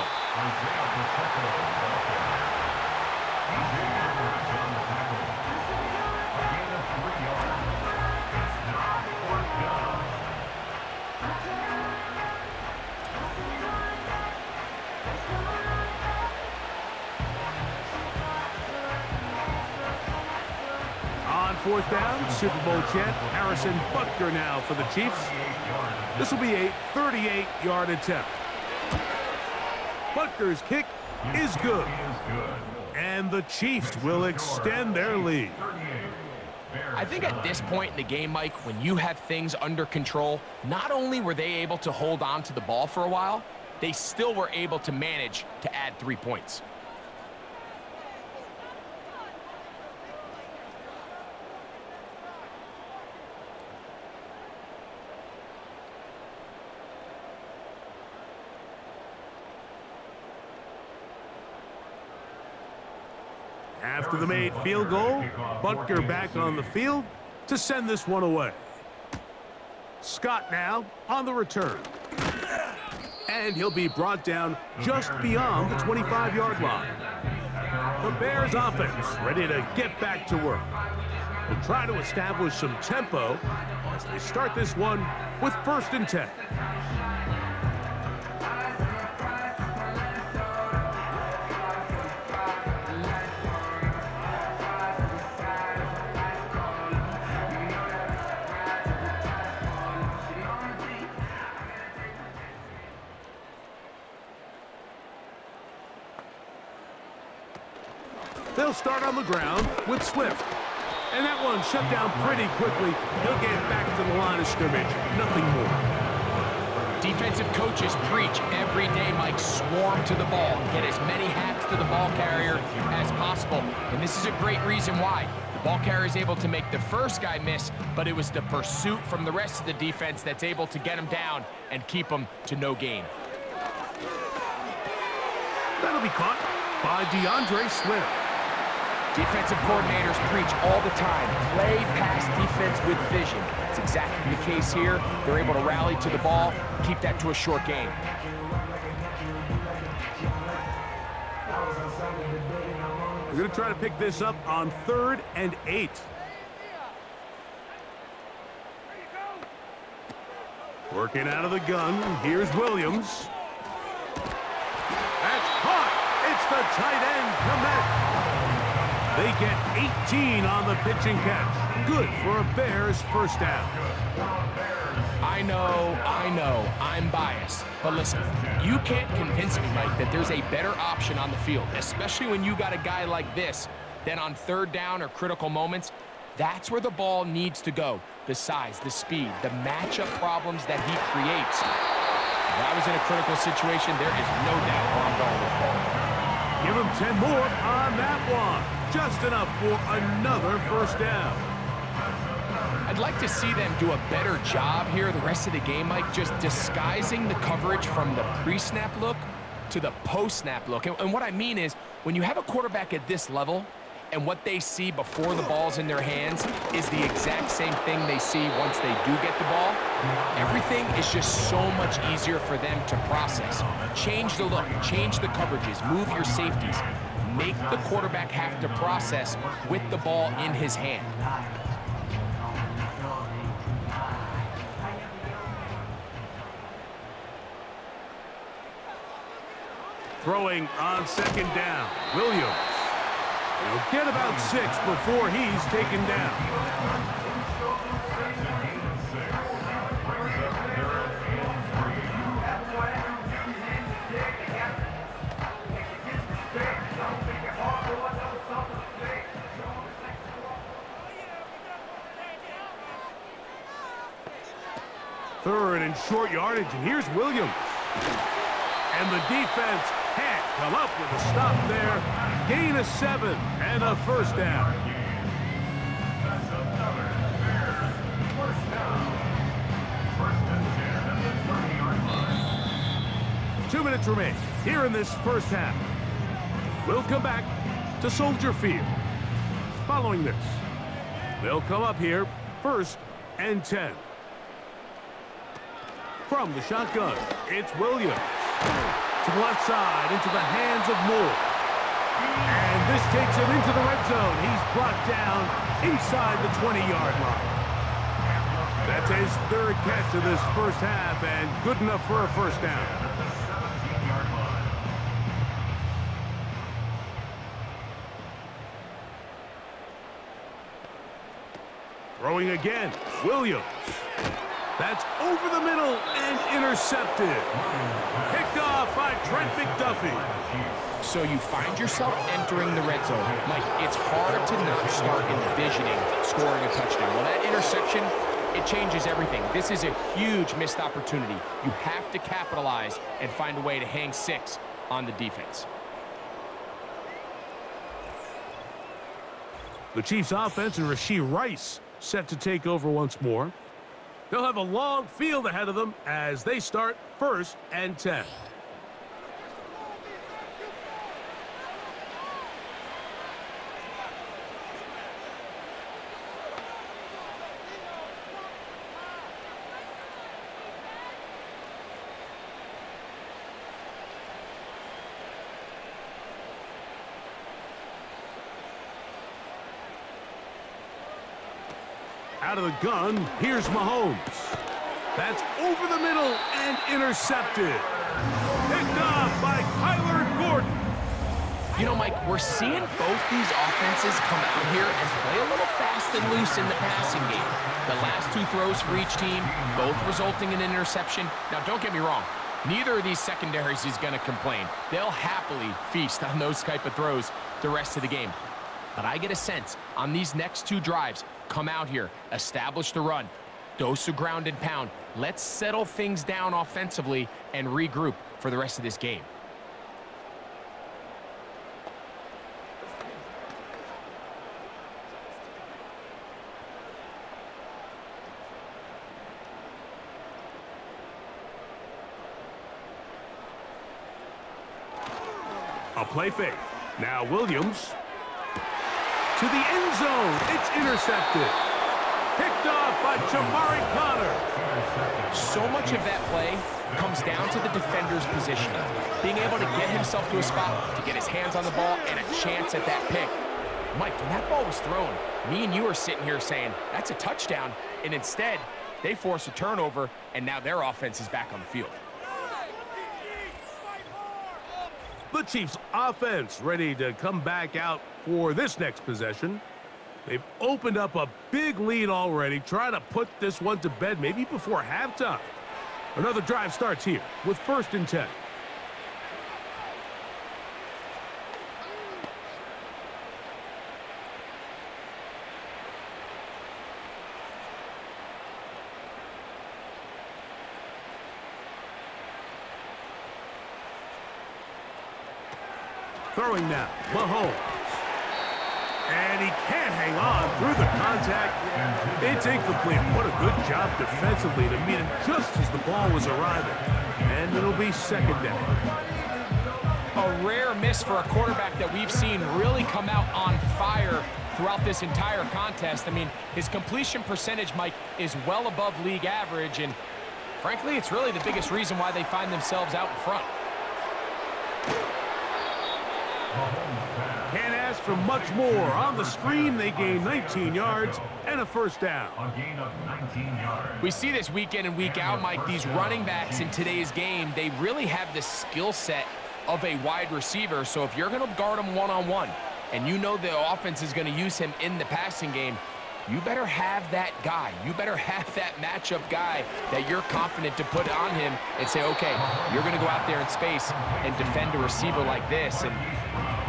On 4th down, Super Bowl champ Harrison Butker now for the Chiefs. This will be a 38-yard attempt. Butker's kick is good. And the Chiefs will extend their lead. I think at this point in the game, Mike, when you have things under control, not only were they able to hold on to the ball for a while, they still were able to manage to add 3 points. After the made field goal, Butker back on the field to send this one away. Scott now on the return. And he'll be brought down just beyond the 25-yard line. The Bears offense ready to get back to work. They'll try to establish some tempo as they start this one with 1st and 10. They'll start on the ground with Swift. And that one shut down pretty quickly. He'll get back to the line of scrimmage. Nothing more. Defensive coaches preach every day, Mike, swarm to the ball. Get as many hacks to the ball carrier as possible. And this is a great reason why. The ball carrier is able to make the first guy miss, but it was the pursuit from the rest of the defense that's able to get him down and keep him to no gain. That'll be caught by DeAndre Swift. Defensive coordinators preach all the time, play pass defense with vision. It's exactly the case here. They're able to rally to the ball, keep that to a short game. We're going to try to pick this up on 3rd and 8. Working out of the gun. Here's Williams. That's caught. It's the tight end, Komet. They get 18 on the pitch and catch. Good for a Bears first down. I know, I'm biased. But listen, you can't convince me, Mike, that there's a better option on the field, especially when you got a guy like this, than on 3rd down or critical moments. That's where the ball needs to go. The size, the speed, the matchup problems that he creates. If I was in a critical situation, there is no doubt where I'm going with the ball. Give him 10 more on that one. Just enough for another first down. I'd like to see them do a better job here the rest of the game, Mike, just disguising the coverage from the pre-snap look to the post-snap look. And what I mean is, when you have a quarterback at this level, and what they see before the ball's in their hands is the exact same thing they see once they do get the ball, everything is just so much easier for them to process. Change the look, change the coverages, move your safeties. Make the quarterback have to process with the ball in his hand. Throwing on 2nd down, Williams. He'll get about 6 before he's taken down. Third and short yardage, and here's Williams. And the defense can't come up with a stop there. Gain of 7 and a first down. 2 minutes remain here in this first half. We'll come back to Soldier Field. Following this, they'll come up here 1st and 10. From the shotgun, it's Williams. To the left side, into the hands of Moore. And this takes him into the red zone. He's brought down inside the 20-yard line. That's his 3rd catch of this first half, and good enough for a first down. Throwing again, Williams. That's over the middle and intercepted. Picked off by Trent McDuffie. So you find yourself entering the red zone. Mike, it's hard to not start envisioning scoring a touchdown. Well, that interception, it changes everything. This is a huge missed opportunity. You have to capitalize and find a way to hang 6 on the defense. The Chiefs' offense and Rashee Rice set to take over once more. They'll have a long field ahead of them as they start 1st and 10. Out of the gun, here's Mahomes. That's over the middle and intercepted. Picked off by Kyler Gordon. You know, Mike, we're seeing both these offenses come out here and play a little fast and loose in the passing game. The last 2 throws for each team, both resulting in an interception. Now, don't get me wrong. Neither of these secondaries is going to complain. They'll happily feast on those type of throws the rest of the game. But I get a sense on these next 2 drives, come out here, establish the run, dose of ground and pound. Let's settle things down offensively and regroup for the rest of this game. A play fake. Now Williams. To the end zone. It's intercepted. Picked off by by Jamari Connor. So much of that play comes down to the defender's positioning, being able to get himself to a spot, to get his hands on the ball, and a chance at that pick. Mike, when that ball was thrown, me and you are sitting here saying, that's a touchdown, and instead, they force a turnover, and now their offense is back on the field. The Chiefs offense ready to come back out for this next possession. They've opened up a big lead already, trying to put this one to bed maybe before halftime. Another drive starts here with 1st and 10. Throwing now, Mahomes. And he can't hang on through the contact. It's incomplete. What a good job defensively to meet him just as the ball was arriving. And it'll be 2nd down. A rare miss for a quarterback that we've seen really come out on fire throughout this entire contest. I mean, his completion percentage, Mike, is well above league average. And frankly, it's really the biggest reason why they find themselves out in front. Can't ask for much more. On the screen, they gain 19 yards and a 1st down. A gain of 19 yards. We see this week in and week out, Mike, these running backs in today's game, they really have the skill set of a wide receiver. So if you're going to guard him one-on-one and you know the offense is going to use him in the passing game, you better have that guy. You better have that matchup guy that you're confident to put on him and say, okay, you're going to go out there in space and defend a receiver like this. And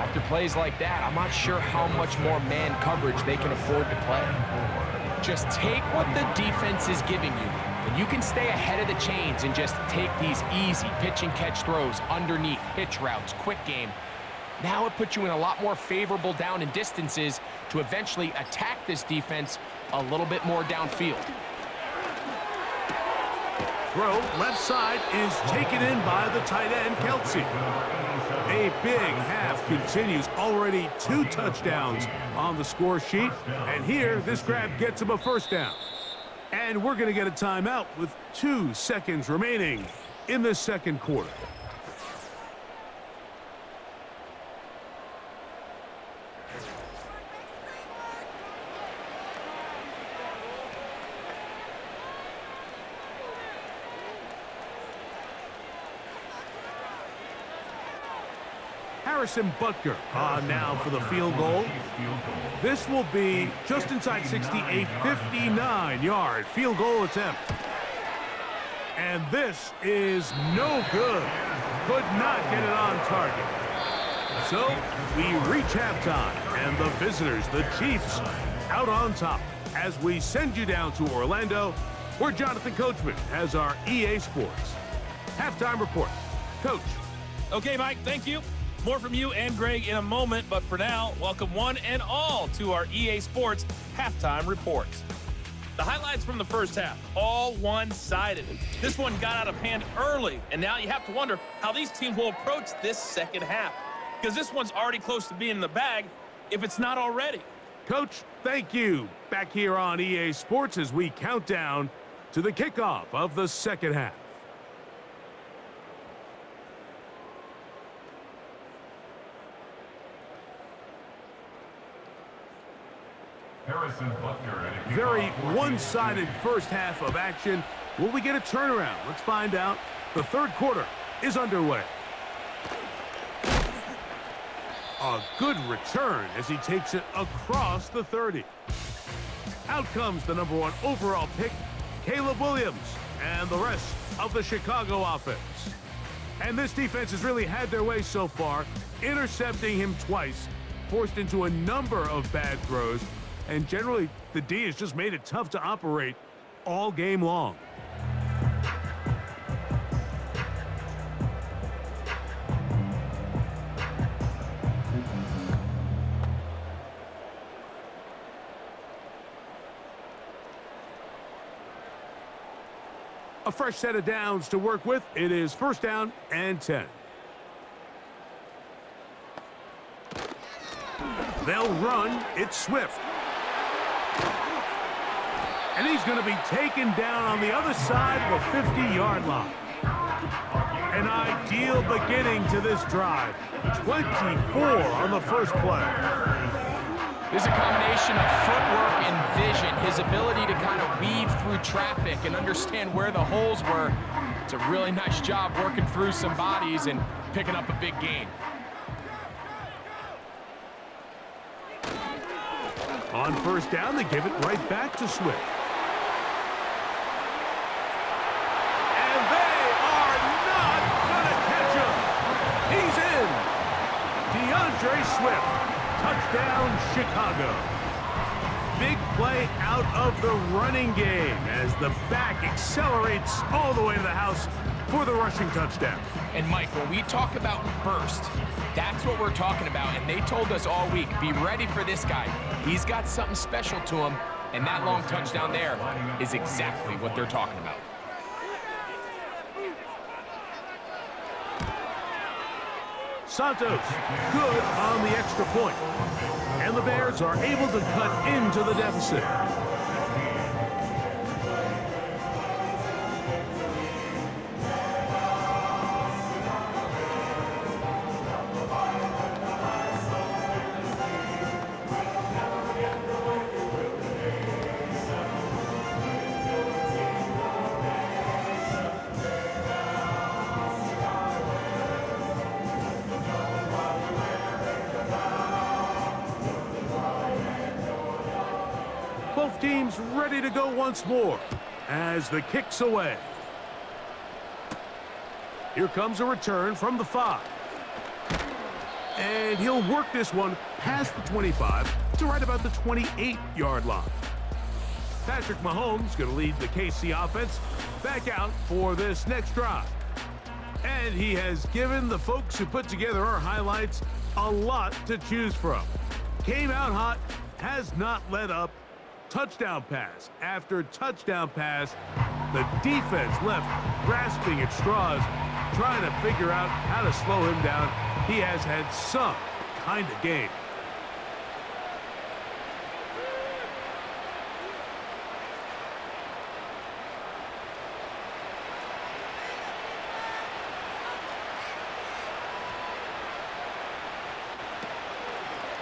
after plays like that, I'm not sure how much more man coverage they can afford to play. Just take what the defense is giving you, and you can stay ahead of the chains and just take these easy pitch and catch throws underneath, hitch routes, quick game. Now it puts you in a lot more favorable down and distances to eventually attack this defense a little bit more downfield. Throw left side is taken in by the tight end, Kelsey. A big half continues. Already 2 touchdowns on the score sheet. And here, this grab gets him a 1st down. And we're going to get a timeout with 2 seconds remaining in the 2nd quarter. Harrison Butker now for the field goal. This will be just inside 60, a 59-yard field goal attempt. And this is no good. Could not get it on target. So we reach halftime, and the visitors, the Chiefs, out on top as we send you down to Orlando, where Jonathan Coachman has our EA Sports halftime report. Coach. Okay, Mike, thank you. More from you and Greg in a moment, but for now, welcome one and all to our EA Sports halftime reports. The highlights from the first half, all one-sided. This one got out of hand early, and now you have to wonder how these teams will approach this second half, because this one's already close to being in the bag, if it's not already. Coach, thank you. Back here on EA Sports as we count down to the kickoff of the second half. Harrison Butker. Very one-sided first half of action. Will we get a turnaround? Let's find out. The 3rd quarter is underway. A good return as he takes it across the 30. Out comes the #1 overall pick, Caleb Williams, and the rest of the Chicago offense. And this defense has really had their way so far, intercepting him twice, forced into a number of bad throws, and generally, the D has just made it tough to operate all game long. A fresh set of downs to work with. It is 1st down and 10. They'll run. It's Swift. And he's going to be taken down on the other side of the 50-yard line. An ideal beginning to this drive. 24 on the first play. There's a combination of footwork and vision, his ability to kind of weave through traffic and understand where the holes were. It's a really nice job working through some bodies and picking up a big gain. On first down, they give it right back to Swift. And they are not going to catch him. He's in. DeAndre Swift. Touchdown, Chicago. Big play out of the running game as the back accelerates all the way to the house for the rushing touchdown. And Mike, when we talk about burst, that's what we're talking about. And they told us all week, be ready for this guy. He's got something special to him, and that long touchdown there is exactly what they're talking about. Santos, good on the extra point. And the Bears are able to cut into the deficit. Both teams ready to go once more as the kick's away. Here comes a return from the 5. And he'll work this one past the 25 to right about the 28-yard line. Patrick Mahomes going to lead the KC offense back out for this next drive. And he has given the folks who put together our highlights a lot to choose from. Came out hot, has not let up. Touchdown pass after touchdown pass. The defense left grasping at straws, trying to figure out how to slow him down. He has had some kind of game.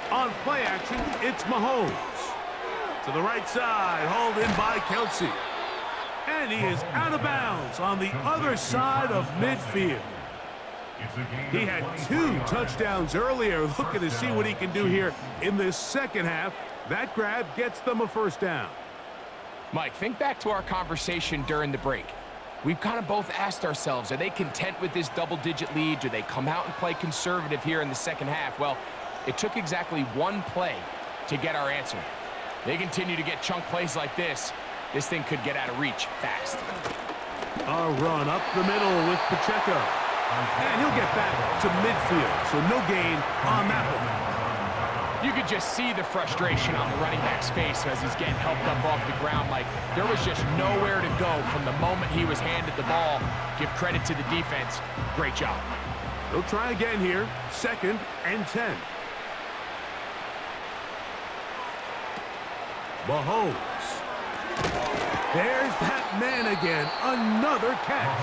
On play action, it's Mahomes. To the right side, hauled in by Kelsey. And he is out of bounds on the other side of midfield. He had 2 touchdowns earlier, looking to see what he can do here in this second half. That grab gets them a first down. Mike, think back to our conversation during the break. We've kind of both asked ourselves, are they content with this double-digit lead? Do they come out and play conservative here in the second half? Well, it took exactly 1 play to get our answer. They continue to get chunk plays like this. This thing could get out of reach fast. A run up the middle with Pacheco. And he'll get back to midfield, so no gain on that one. You could just see the frustration on the running back's face as he's getting helped up off the ground. Like, there was just nowhere to go from the moment he was handed the ball. Give credit to the defense. Great job. They'll try again here. 2nd and 10. Mahomes. There's that man again. Another catch.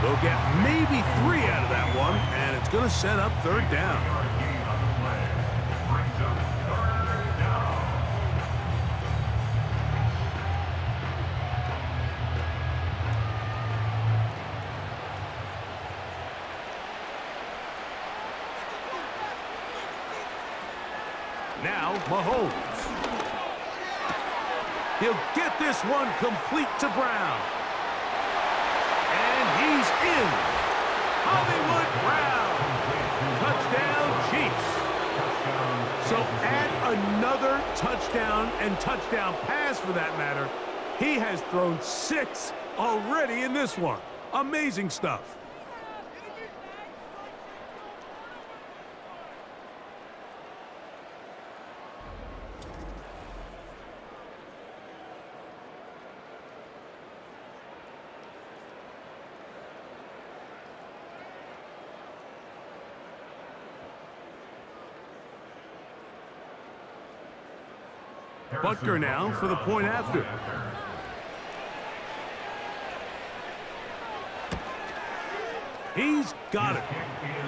They'll get maybe 3 out of that one, and it's going to set up 3rd down. Now, Mahomes. He'll get this one complete to Brown. And he's in. Hollywood Brown. Touchdown, Chiefs. So add another touchdown and touchdown pass for that matter. He has thrown 6 already in this one. Amazing stuff. Butker now for the point after. He's got it.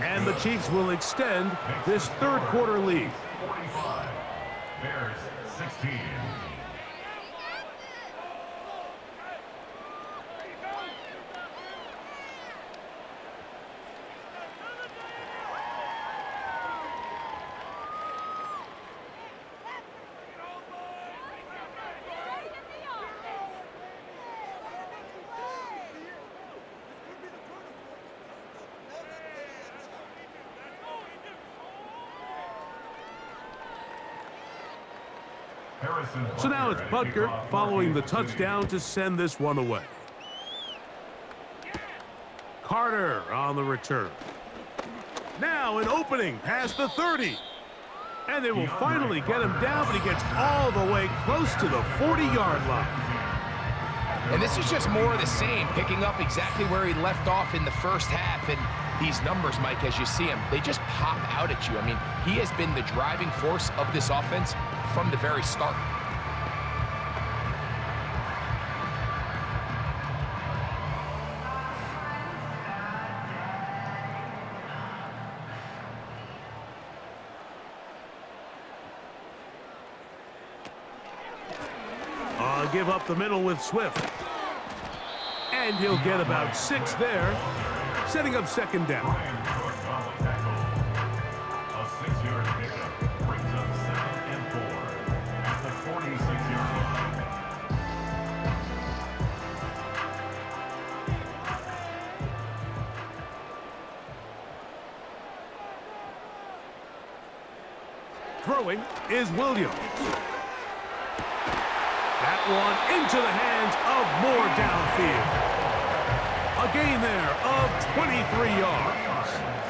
And the Chiefs will extend this third quarter lead. 45, Bears 16. So now it's Butker following the touchdown to send this one away. Carter on the return. Now an opening past the 30. And they will finally get him down, but he gets all the way close to the 40-yard line. And this is just more of the same, picking up exactly where he left off in the first half. And these numbers, Mike, as you see him, they just pop out at you. I mean, he has been the driving force of this offense from the very start. Give up the middle with Swift. And he'll get about 6 there, setting up second down. A 6-yard pickup brings up 7th and 4 at the 46-yard line. Throwing is Williams. That one into the hands of Moore downfield. A gain there of 23 yards.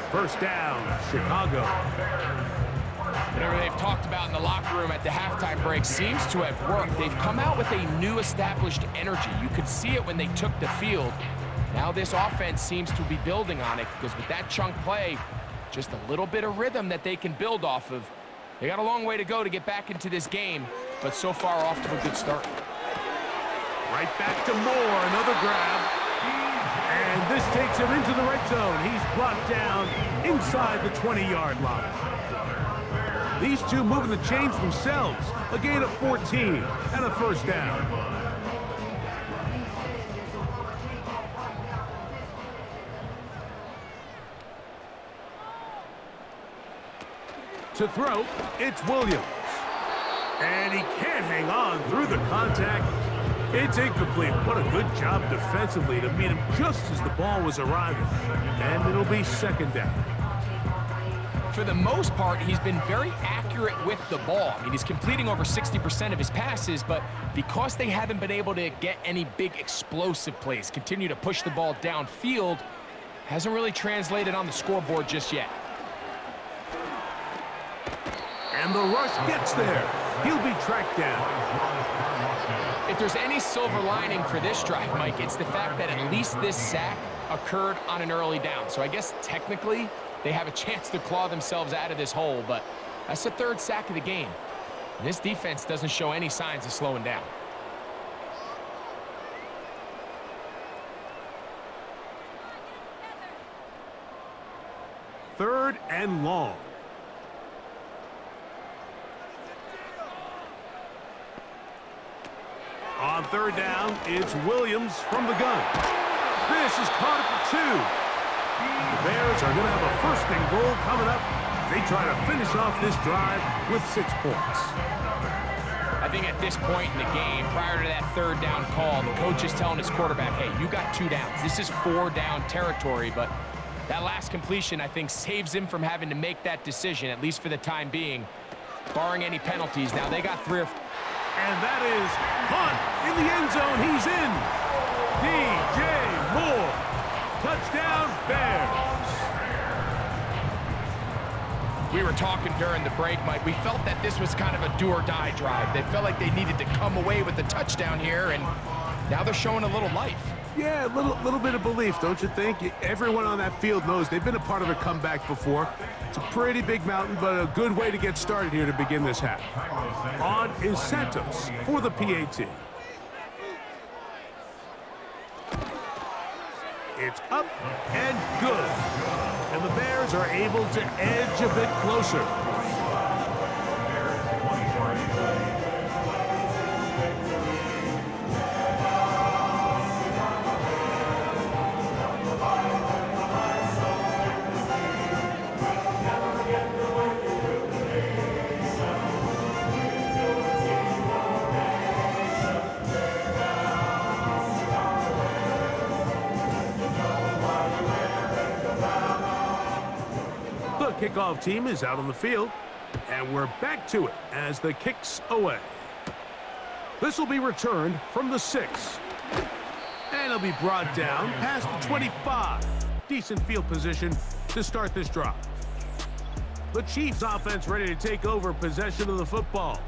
First down, Chicago. Whatever they've talked about in the locker room at the halftime break seems to have worked. They've come out with a new established energy. You could see it when they took the field. Now this offense seems to be building on it because with that chunk play, just a little bit of rhythm that they can build off of. They got a long way to go to get back into this game, but so far off to a good start. Right back to Moore, another grab. And this takes him into the red zone. He's brought down inside the 20-yard line. These two moving the chains themselves. A gain of 14 and a first down. To throw, it's Williams. And he can't hang on through the contact. It's incomplete. What a good job defensively to meet him just as the ball was arriving. And it'll be second down. For the most part, he's been very accurate with the ball. I mean, he's completing over 60% of his passes, but because they haven't been able to get any big explosive plays, continue to push the ball downfield, hasn't really translated on the scoreboard just yet. And the rush gets there. He'll be tracked down. If there's any silver lining for this drive, Mike, it's the fact that at least this sack occurred on an early down. So I guess technically they have a chance to claw themselves out of this hole, but that's the third sack of the game. And this defense doesn't show any signs of slowing down. Third and long. On third down, it's Williams from the gun. This is caught at the 2. The Bears are going to have a first and goal coming up. They try to finish off this drive with 6 points. I think at this point in the game, prior to that third down call, the coach is telling his quarterback, hey, you got 2 downs. This is 4 down territory, but that last completion, I think, saves him from having to make that decision, at least for the time being, barring any penalties. Now, they got 3 or 4. And that is Hunt in the end zone. He's in. DJ Moore. Touchdown, Bears. We were talking during the break, Mike. We felt that this was kind of a do-or-die drive. They felt like they needed to come away with the touchdown here, and now they're showing a little life. Yeah, a little bit of belief, don't you think? Everyone on that field knows they've been a part of a comeback before. It's a pretty big mountain, but a good way to get started here to begin this half. On is Santos for the PAT. It's up and good. And the Bears are able to edge a bit closer. The kickoff team is out on the field, and we're back to it as the kick's away. This will be returned from the 6. And it'll be brought down past the 25. Decent field position to start this drive. The Chiefs offense ready to take over possession of the football.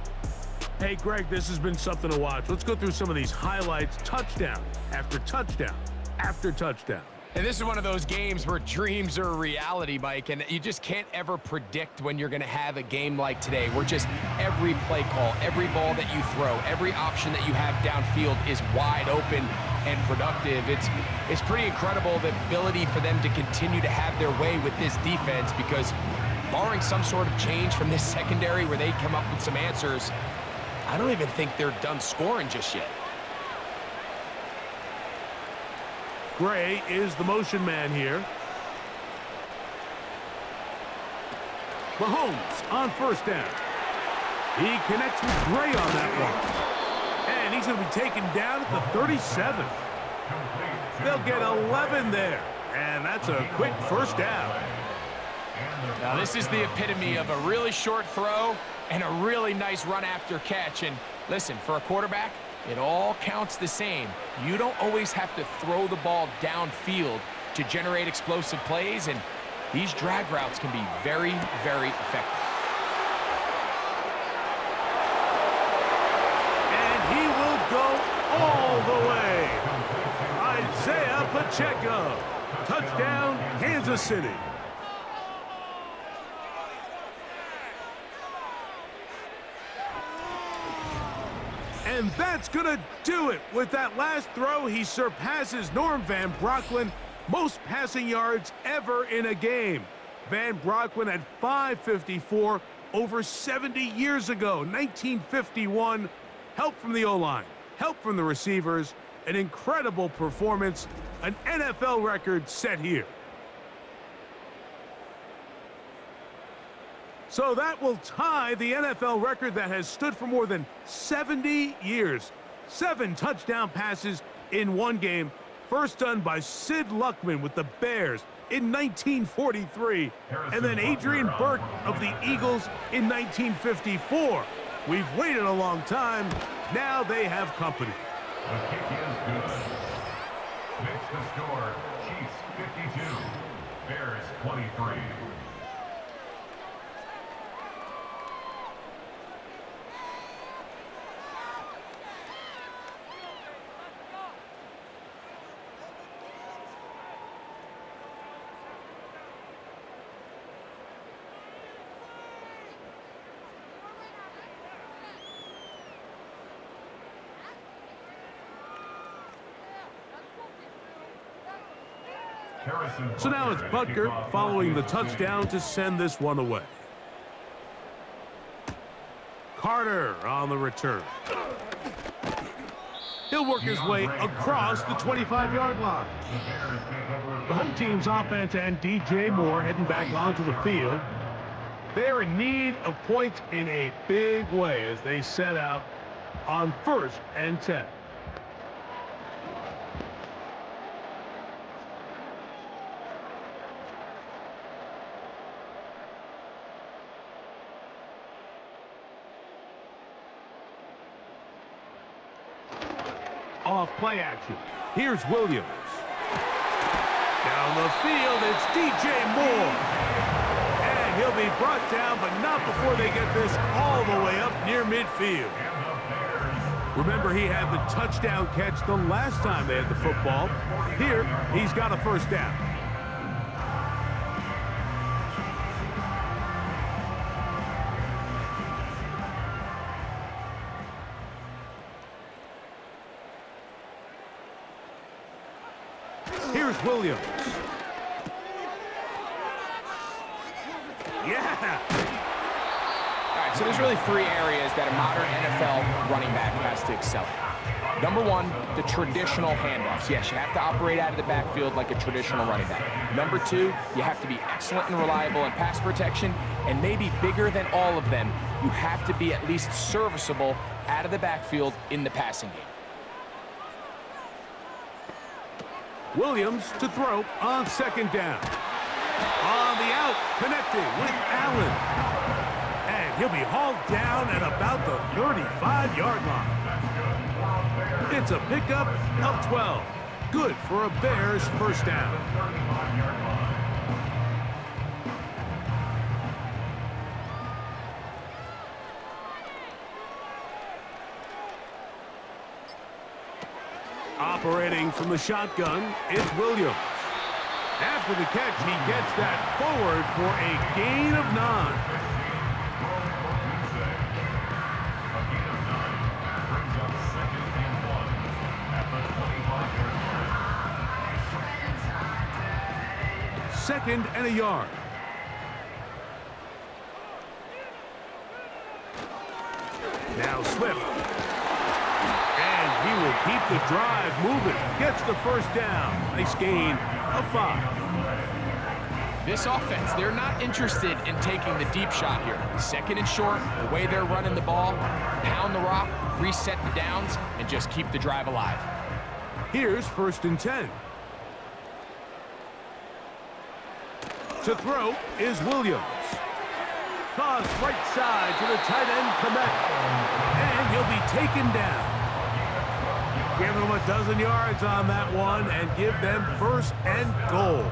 Hey, Greg, this has been something to watch. Let's go through some of these highlights. Touchdown after touchdown after touchdown. And this is one of those games where dreams are a reality, Mike, and you just can't ever predict when you're going to have a game like today, where just every play call, every ball that you throw, every option that you have downfield is wide open and productive. It's pretty incredible the ability for them to continue to have their way with this defense, because barring some sort of change from this secondary where they come up with some answers, I don't even think they're done scoring just yet. Gray is the motion man here. Mahomes on first down. He connects with Gray on that one. And he's going to be taken down at the 37. They'll get 11 there. And that's a quick first down. Now, this is the epitome of a really short throw and a really nice run after catch. And listen, for a quarterback, it all counts the same. You don't always have to throw the ball downfield to generate explosive plays, and these drag routes can be very, very effective. And he will go all the way. Isaiah Pacheco. Touchdown, Kansas City. And that's going to do it. With that last throw, he surpasses Norm Van Brocklin, most passing yards ever in a game. Van Brocklin had 554 over 70 years ago, 1951. Help from the O-line, help from the receivers, an incredible performance, an NFL record set here. So that will tie the NFL record that has stood for more than 70 years. 7 touchdown passes in one game. First done by Sid Luckman with the Bears in 1943. And then Adrian Burke of the Eagles in 1954. We've waited a long time. Now they have company. The kick is good. Makes the score, Chiefs 52, Bears 23. So now it's Butker following the touchdown to send this one away. Carter on the return. He'll work his way across the 25-yard line. The home team's offense and DJ Moore heading back onto the field. They're in need of points in a big way as they set out on 1st and 10. Off play action. Here's Williams. Down the field, it's DJ Moore. And he'll be brought down, but not before they get this all the way up near midfield. Remember, he had the touchdown catch the last time they had the football. Here, he's got a first down. Here's Williams. Yeah! All right, so there's really three areas that a modern NFL running back has to excel at. Number one, the traditional handoffs. Yes, you have to operate out of the backfield like a traditional running back. Number two, you have to be excellent and reliable in pass protection, and maybe bigger than all of them, you have to be at least serviceable out of the backfield in the passing game. Williams to throw on second down. On the out, connecting with Allen. And he'll be hauled down at about the 35-yard line. It's a pickup of 12. Good for a Bears first down. Operating from the shotgun, it's Williams. After the catch, he gets that forward for a gain of 9. Second and a yard. Now Swift. And he will keep the drive moving. Gets the first down. Nice gain of 5. This offense, they're not interested in taking the deep shot here. Second and short, the way they're running the ball, pound the rock, reset the downs, and just keep the drive alive. Here's first and 10. To throw is Williams. Toss right side to the tight end, Komet. And he'll be taken down. Give them a dozen yards on that one and give them first and goal.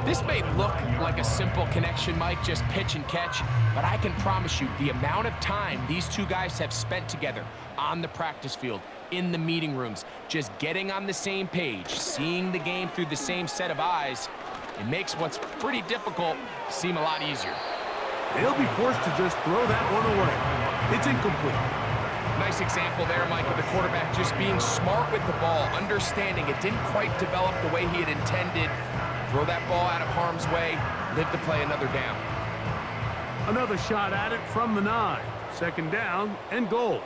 This may look like a simple connection, Mike, just pitch and catch, but I can promise you the amount of time these two guys have spent together on the practice field, in the meeting rooms, just getting on the same page, seeing the game through the same set of eyes, it makes what's pretty difficult seem a lot easier. They'll be forced to just throw that one away. It's incomplete. Nice example there, Mike, of the quarterback just being smart with the ball, understanding it didn't quite develop the way he had intended. Throw that ball out of harm's way, live to play another down. Another shot at it from the 9. Second down and goal.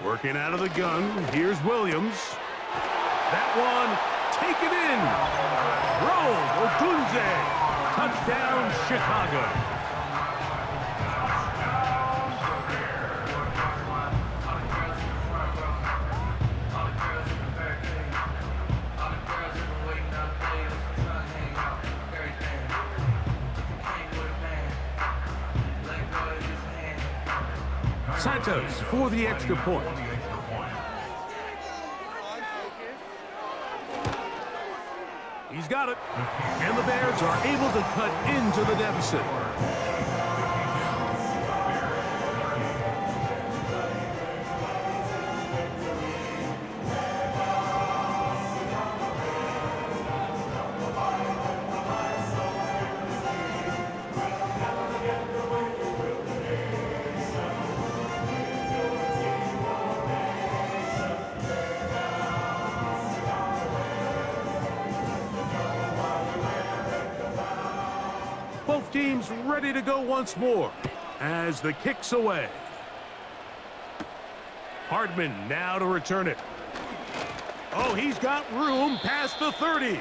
Working out of the gun, here's Williams. That one, taken in. Roll, Ogunze. Touchdown, Chicago. Santos for the extra point. He's got it. And the Bears are able to cut into the deficit. Both teams ready to go once more as the kick's away. Hardman now to return it. Oh, he's got room past the 30.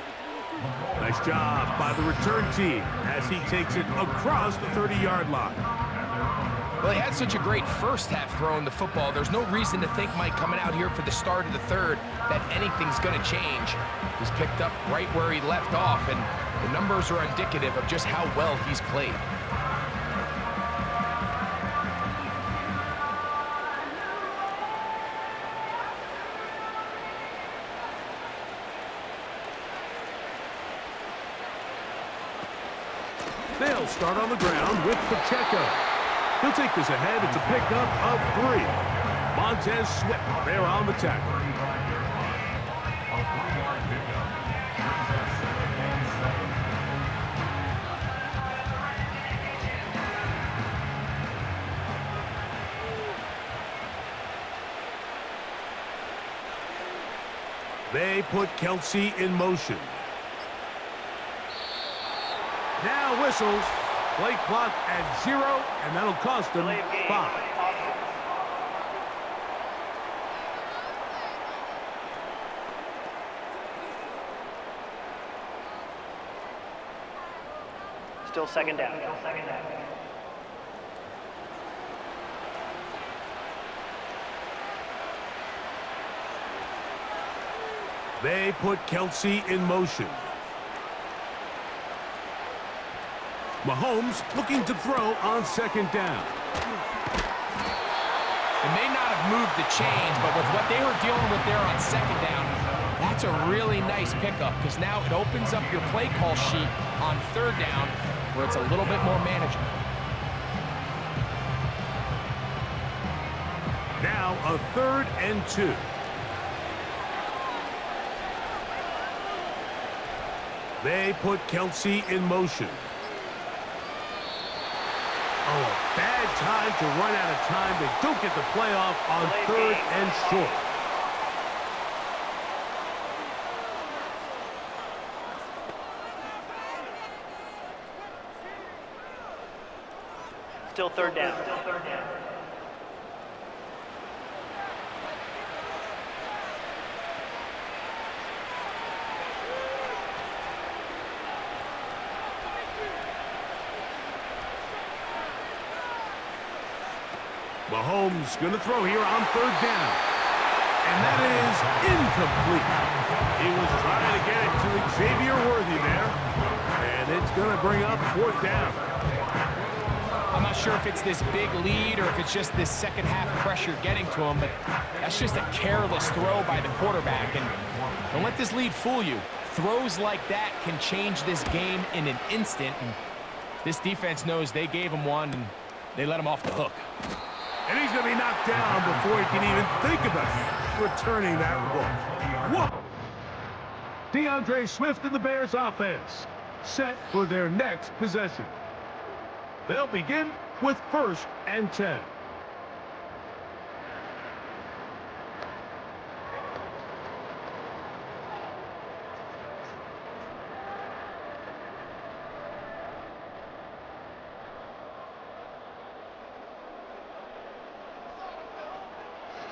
Nice job by the return team as he takes it across the 30-yard line. Well, he had such a great first half throwing the football. There's no reason to think, Mike, coming out here for the start of the third, that anything's going to change. He's picked up right where he left off, and the numbers are indicative of just how well he's played. They'll start on the ground with Pacheco. He'll take this ahead. It's a pickup of 3. Montez Sweat there on the tackle. A 3-yard pickup. Brings up 2nd and 7. They put Kelsey in motion. Now whistles. Play clock at 0, and that'll cost them 5. Still second down. They put Kelsey in motion. Mahomes looking to throw on 2nd down. They may not have moved the chains, but with what they were dealing with there on 2nd down, that's a really nice pickup because now it opens up your play call sheet on 3rd down where it's a little bit more manageable. Now a 3rd and 2. They put Kelsey in motion. Oh, a bad time to run out of time. They don't get the playoff on 3rd and short. Still third down. Mahomes going to throw here on 3rd down. And that is incomplete. He was trying to get it to Xavier Worthy there. And it's going to bring up 4th down. I'm not sure if it's this big lead or if it's just this second half pressure getting to him, but that's just a careless throw by the quarterback. And don't let this lead fool you. Throws like that can change this game in an instant. And this defense knows they gave him one and they let him off the hook. And he's going to be knocked down before he can even think about returning that ball. Whoa! DeAndre Swift and the Bears offense set for their next possession. They'll begin with 1st and 10.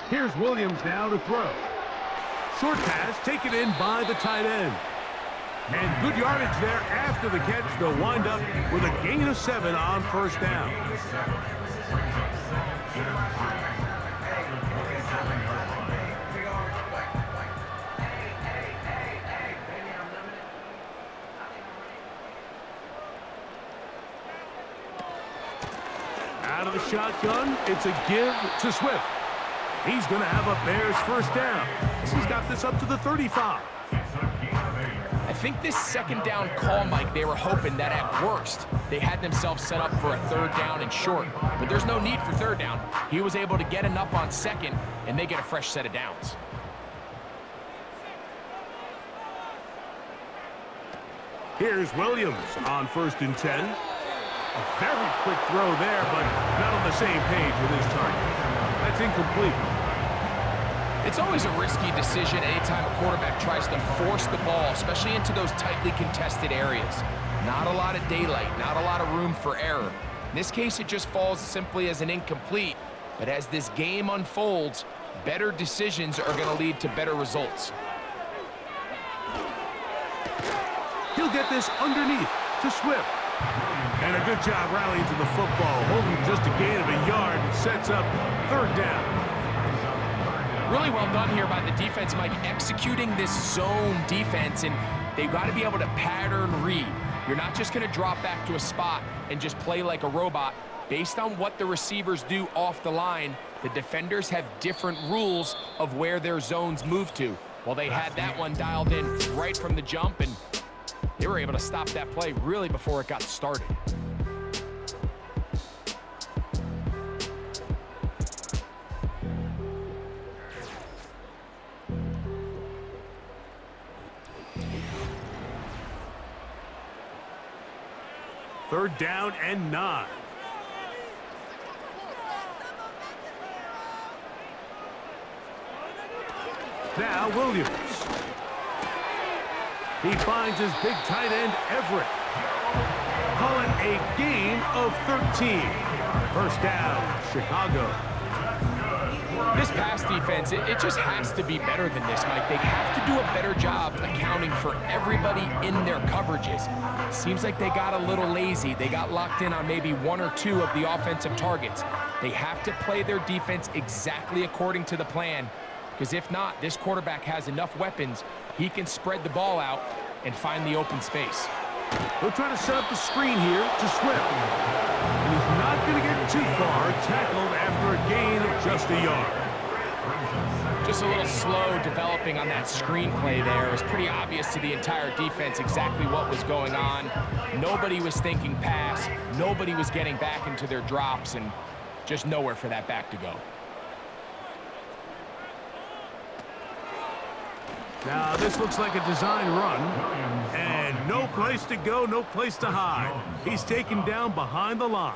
Here's Williams now to throw. Short pass taken in by the tight end. And good yardage there after the catch. They'll wind up with a gain of 7 on 1st down. Out of the shotgun, it's a give to Swift. He's going to have a Bears 1st down. He's got this up to the 35. I think this 2nd down call, Mike, they were hoping that at worst they had themselves set up for a 3rd down and short. But there's no need for 3rd down. He was able to get enough on 2nd, and they get a fresh set of downs. Here's Williams on 1st and 10. A very quick throw there, but not on the same page with his target. That's incomplete. It's always a risky decision anytime a quarterback tries to force the ball, especially into those tightly contested areas. Not a lot of daylight, not a lot of room for error. In this case, it just falls simply as an incomplete. But as this game unfolds, better decisions are going to lead to better results. He'll get this underneath to Swift. And a good job rallying to the football, holding just a gain of a yard and sets up 3rd down. Really well done here by the defense, Mike, executing this zone defense, and they've got to be able to pattern read. You're not just going to drop back to a spot and just play like a robot. Based on what the receivers do off the line, the defenders have different rules of where their zones move to. Well, they had that one dialed in right from the jump, and they were able to stop that play really before it got started. 3rd down and 9. Now Williams. He finds his big tight end, Everett. Call it a gain of 13. 1st down, Chicago. This pass defense, it just has to be better than this, Mike. They have to do a better job accounting for everybody in their coverages. Seems like they got a little lazy. They got locked in on maybe 1 or 2 of the offensive targets. They have to play their defense exactly according to the plan, because if not, this quarterback has enough weapons. He can spread the ball out and find the open space. They'll try to set up the screen here to Swift. And he's not going to get too far, tackled after a gain of just a yard. Just a little slow developing on that screenplay there. It was pretty obvious to the entire defense exactly what was going on. Nobody was thinking pass. Nobody was getting back into their drops, and just nowhere for that back to go. Now, this looks like a design run, and no place to go, no place to hide. He's taken down behind the line.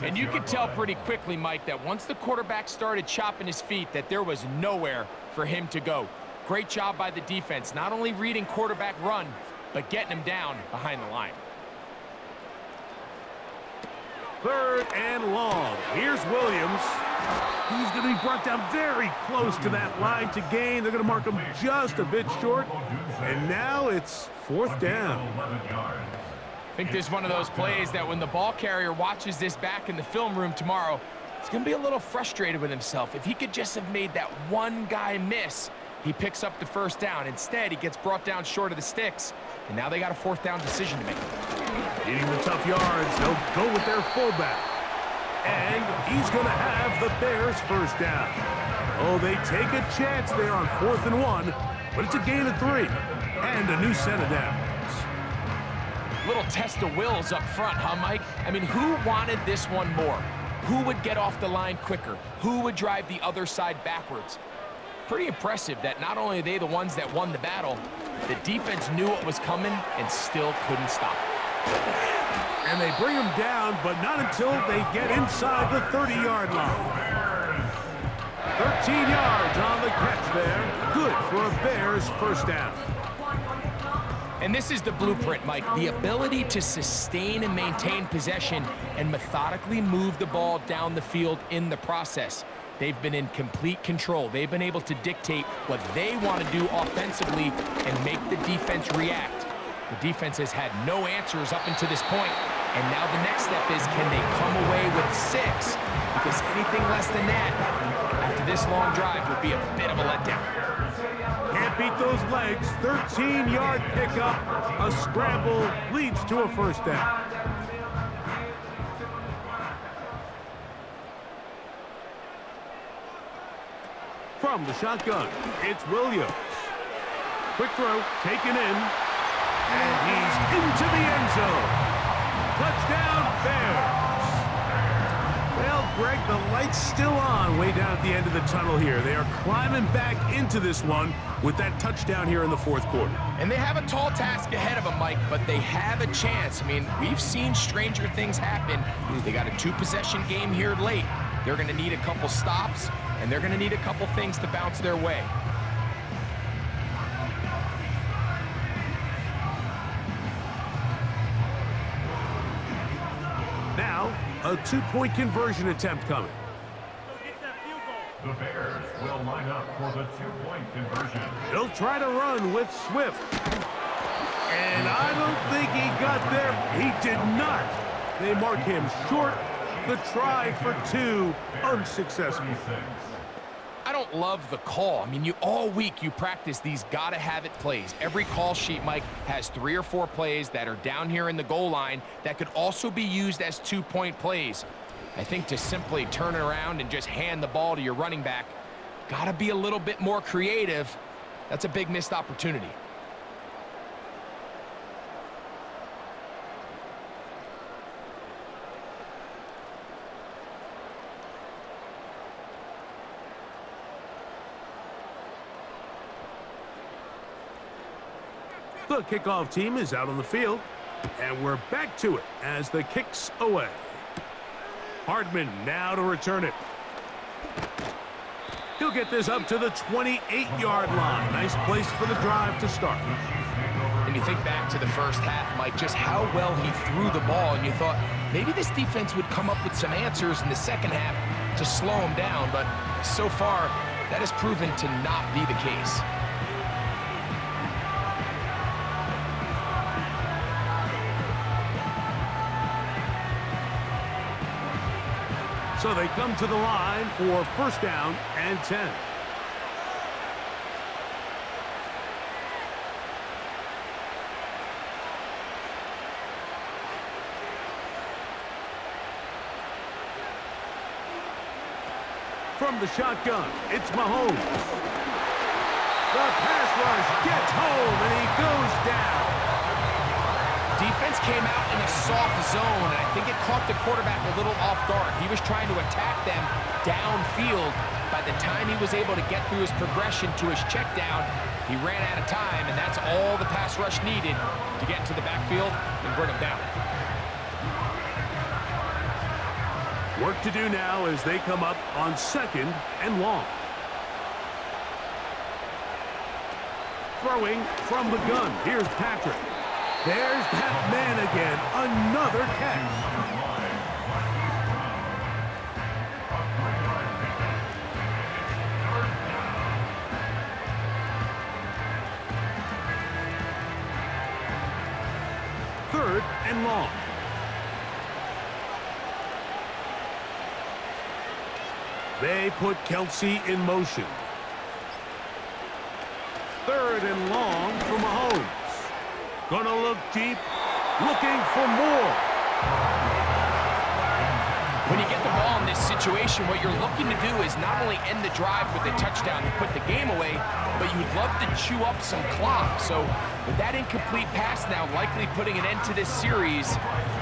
And you could tell pretty quickly, Mike, that once the quarterback started chopping his feet, that there was nowhere for him to go. Great job by the defense, not only reading quarterback run, but getting him down behind the line. 3rd and long. Here's Williams. He's going to be brought down very close to that line to gain. They're going to mark him just a bit short. And now it's 4th down. I think this is one of those plays that when the ball carrier watches this back in the film room tomorrow, he's going to be a little frustrated with himself. If he could just have made that one guy miss, he picks up the 1st down. Instead, he gets brought down short of the sticks, and now they got a 4th down decision to make. Eating the tough yards, they'll go with their fullback. And he's going to have the Bears 1st down. Oh, they take a chance there on 4th and 1, but it's a gain of 3 and a new set of downs. Little test of wills up front, huh, Mike? I mean, who wanted this one more? Who would get off the line quicker? Who would drive the other side backwards? Pretty impressive that not only are they the ones that won the battle, the defense knew what was coming and still couldn't stop it. And they bring him down, but not until they get inside the 30-yard line. 13 yards on the catch there. Good for a Bears 1st down. And this is the blueprint, Mike. The ability to sustain and maintain possession and methodically move the ball down the field in the process. They've been in complete control. They've been able to dictate what they want to do offensively and make the defense react. The defense has had no answers up until this point, and now the next step is, can they come away with 6? Because anything less than that, after this long drive, would be a bit of a letdown. Can't beat those legs. 13-yard pickup. A scramble leads to a 1st down. From the shotgun, it's Williams. Quick throw, taken in. And he's into the end zone. Touchdown, Bears. Well, Greg, the light's still on way down at the end of the tunnel here. They are climbing back into this one with that touchdown here in the 4th quarter. And they have a tall task ahead of them, Mike, but they have a chance. I mean, we've seen stranger things happen. They got a 2-possession game here late. They're going to need a couple stops, and they're going to need a couple things to bounce their way. Now, a 2-point conversion attempt coming. The Bears will line up for the 2-point conversion. He'll try to run with Swift. And I don't think he got there. He did not. They mark him short. The try for 2, unsuccessful. I don't love the call. I mean, all week you practice these gotta-have-it plays. Every call sheet, Mike, has 3 or 4 plays that are down here in the goal line that could also be used as 2-point plays. I think to simply turn it around and just hand the ball to your running back, gotta be a little bit more creative. That's a big missed opportunity. The kickoff team is out on the field. And we're back to it as the kick's away. Hardman now to return it. He'll get this up to the 28-yard line. Nice place for the drive to start. And you think back to the first half, Mike, just how well he threw the ball, and you thought maybe this defense would come up with some answers in the second half to slow him down, but so far that has proven to not be the case. So they come to the line for first down and 10. From the shotgun, it's Mahomes. The pass rush gets home, and he goes down. Defense came out in a soft zone, and I think it caught the quarterback a little off guard. He was trying to attack them downfield. By the time he was able to get through his progression to his check down, he ran out of time, and that's all the pass rush needed to get into the backfield and bring him down. Work to do now as they come up on second and long. Throwing from the gun. Here's Patrick. There's that man again. Another catch. Third and long. They put Kelsey in motion. Third and long for Mahomes. Gonna look deep, looking for more. When you get the ball in this situation, what you're looking to do is not only end the drive with a touchdown to put the game away, but you'd love to chew up some clock. So with that incomplete pass now likely putting an end to this series,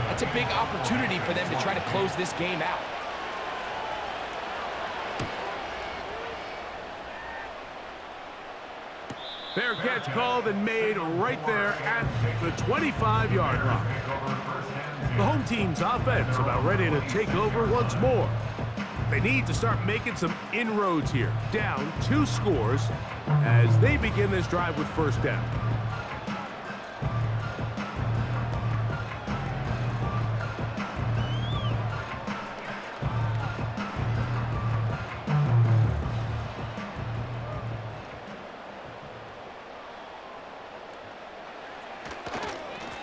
that's a big opportunity for them to try to close this game out. Fair catch called and made right there at the 25-yard line. The home team's offense about ready to take over once more. They need to start making some inroads here. Down 2 scores as they begin this drive with first down.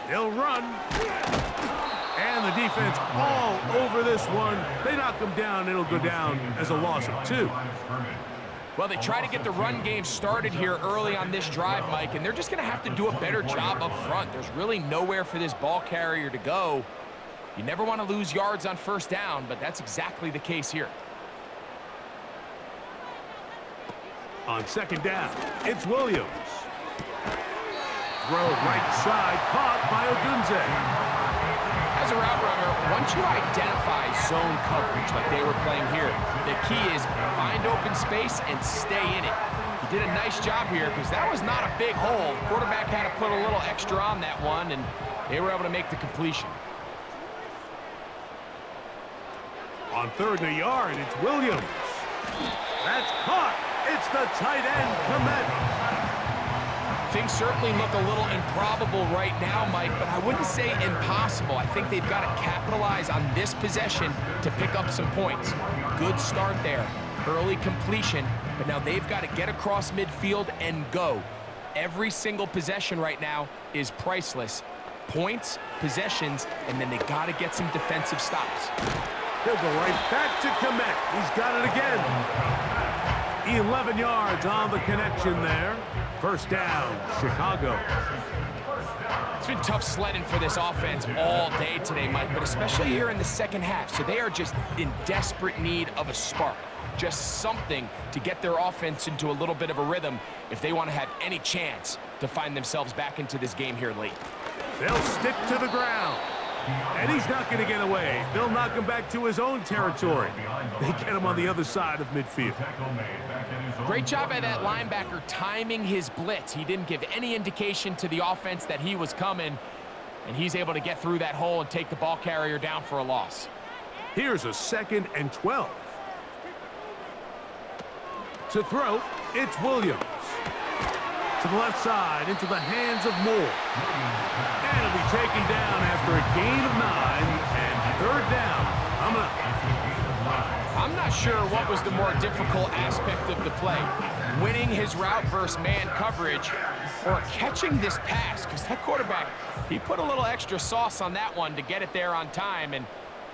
They'll run. And the defense all over this one. They knock them down. It'll go down as a loss of 2. Well, they try to get the run game started here early on this drive, Mike, and they're just going to have to do a better job up front. There's really nowhere for this ball carrier to go. You never want to lose yards on first down, but that's exactly the case here. On second down, it's Williams. Throw right side, caught by Odunze. As a route runner, once you identify zone coverage like they were playing here, the key is find open space and stay in it. He did a nice job here because that was not a big hole. The quarterback had to put a little extra on that one, and they were able to make the completion. On third and a yard, it's Williams. That's caught. It's the tight end, Komet. Things certainly look a little improbable right now, Mike, but I wouldn't say impossible. I think they've got to capitalize on this possession to pick up some points. Good start there. Early completion, but now they've got to get across midfield and go. Every single possession right now is priceless. Points, possessions, and then they got to get some defensive stops. They'll go right back to Komet. He's got it again. 11 yards on the connection there. First down, Chicago. It's been tough sledding for this offense all day today, Mike, but especially here in the second half. So they are just in desperate need of a spark. Just something to get their offense into a little bit of a rhythm if they want to have any chance to find themselves back into this game here late. They'll stick to the ground. And he's not going to get away. They'll knock him back to his own territory. They get him on the other side of midfield. Great job by that linebacker timing his blitz. He didn't give any indication to the offense that he was coming. and he's able to get through that hole and take the ball carrier down for a loss. Here's a 2nd and 12. To throw, it's Williams. To the left side, into the hands of Moore. And it'll be taken down after a gain of 9, and 3rd down. I'm not sure what was the more difficult aspect of the play, winning his route versus man coverage or catching this pass, because that quarterback, he put a little extra sauce on that one to get it there on time, and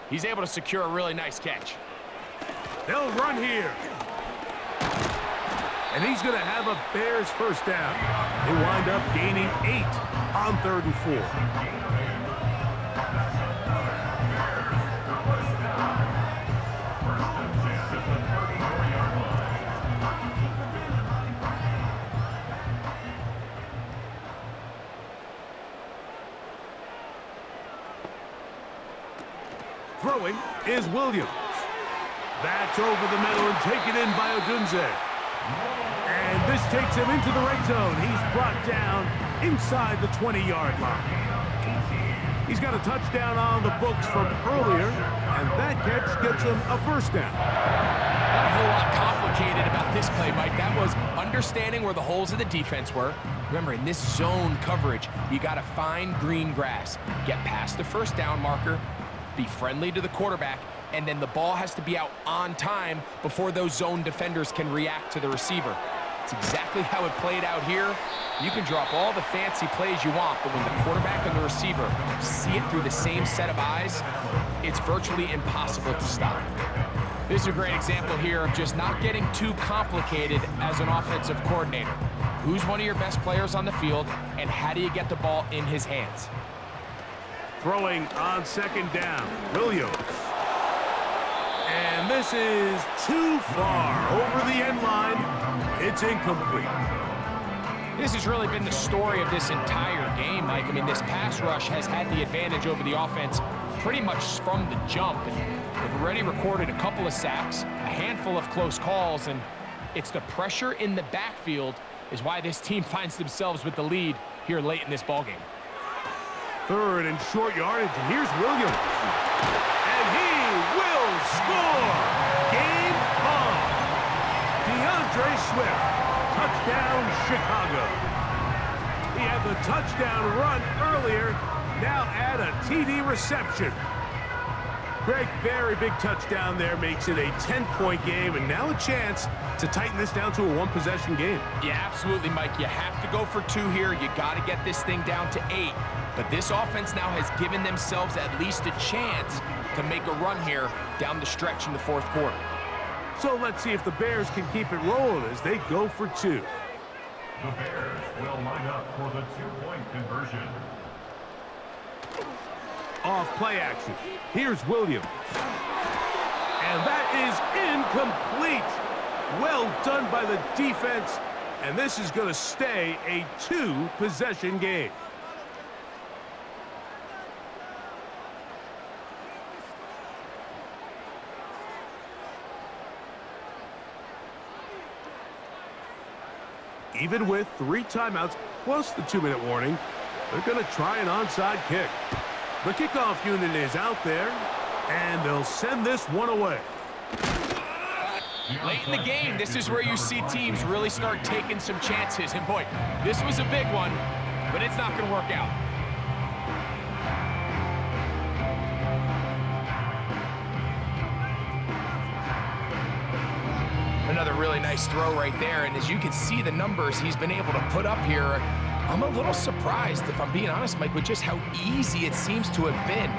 he's able to secure a really nice catch. They'll run here. And he's going to have a Bears 1st down. They wind up gaining 8 on 3rd and 4. Throwing is Williams. That's over the middle and taken in by Odunze. And this takes him into the red zone. He's brought down inside the 20-yard line. He's got a touchdown on the books from earlier, and that catch gets him a 1st down. Not a whole lot complicated about this play, Mike. That was understanding where the holes of the defense were. Remember, in this zone coverage, you got to find green grass, get past the 1st down marker, be friendly to the quarterback, and then the ball has to be out on time before those zone defenders can react to the receiver. It's exactly how it played out here. You can drop all the fancy plays you want, but when the quarterback and the receiver see it through the same set of eyes, it's virtually impossible to stop. This is a great example here of just not getting too complicated as an offensive coordinator. Who's one of your best players on the field, and how do you get the ball in his hands? Throwing on 2nd down, Williams. And this is too far over the end line. It's incomplete. This has really been the story of this entire game, Mike. I mean, this pass rush has had the advantage over the offense pretty much from the jump. And they've already recorded a couple of sacks, a handful of close calls, and it's the pressure in the backfield is why this team finds themselves with the lead here late in this ballgame. 3rd and short yardage, and here's Williams. And he will score! Game on! DeAndre Swift, touchdown Chicago. He had the touchdown run earlier, now add a TD reception. Greg, very big touchdown there, makes it a 10-point game, and now a chance to tighten this down to a 1-possession game. Yeah, absolutely, Mike. You have to go for 2 here. You got to get this thing down to 8. But this offense now has given themselves at least a chance to make a run here down the stretch in the 4th quarter. So let's see if the Bears can keep it rolling as they go for 2. The Bears will line up for the 2-point conversion. Off play action. Here's Williams. And that is incomplete. Well done by the defense. And this is going to stay a 2-possession game. Even with 3 timeouts plus the 2-minute warning, they're going to try an onside kick. The kickoff unit is out there, and they'll send this one away. Late in the game, this is where you see teams really start taking some chances. And boy, this was a big one, but it's not going to work out. Another really nice throw right there, and as you can see the numbers he's been able to put up here, I'm a little surprised, if I'm being honest, Mike, with just how easy it seems to have been.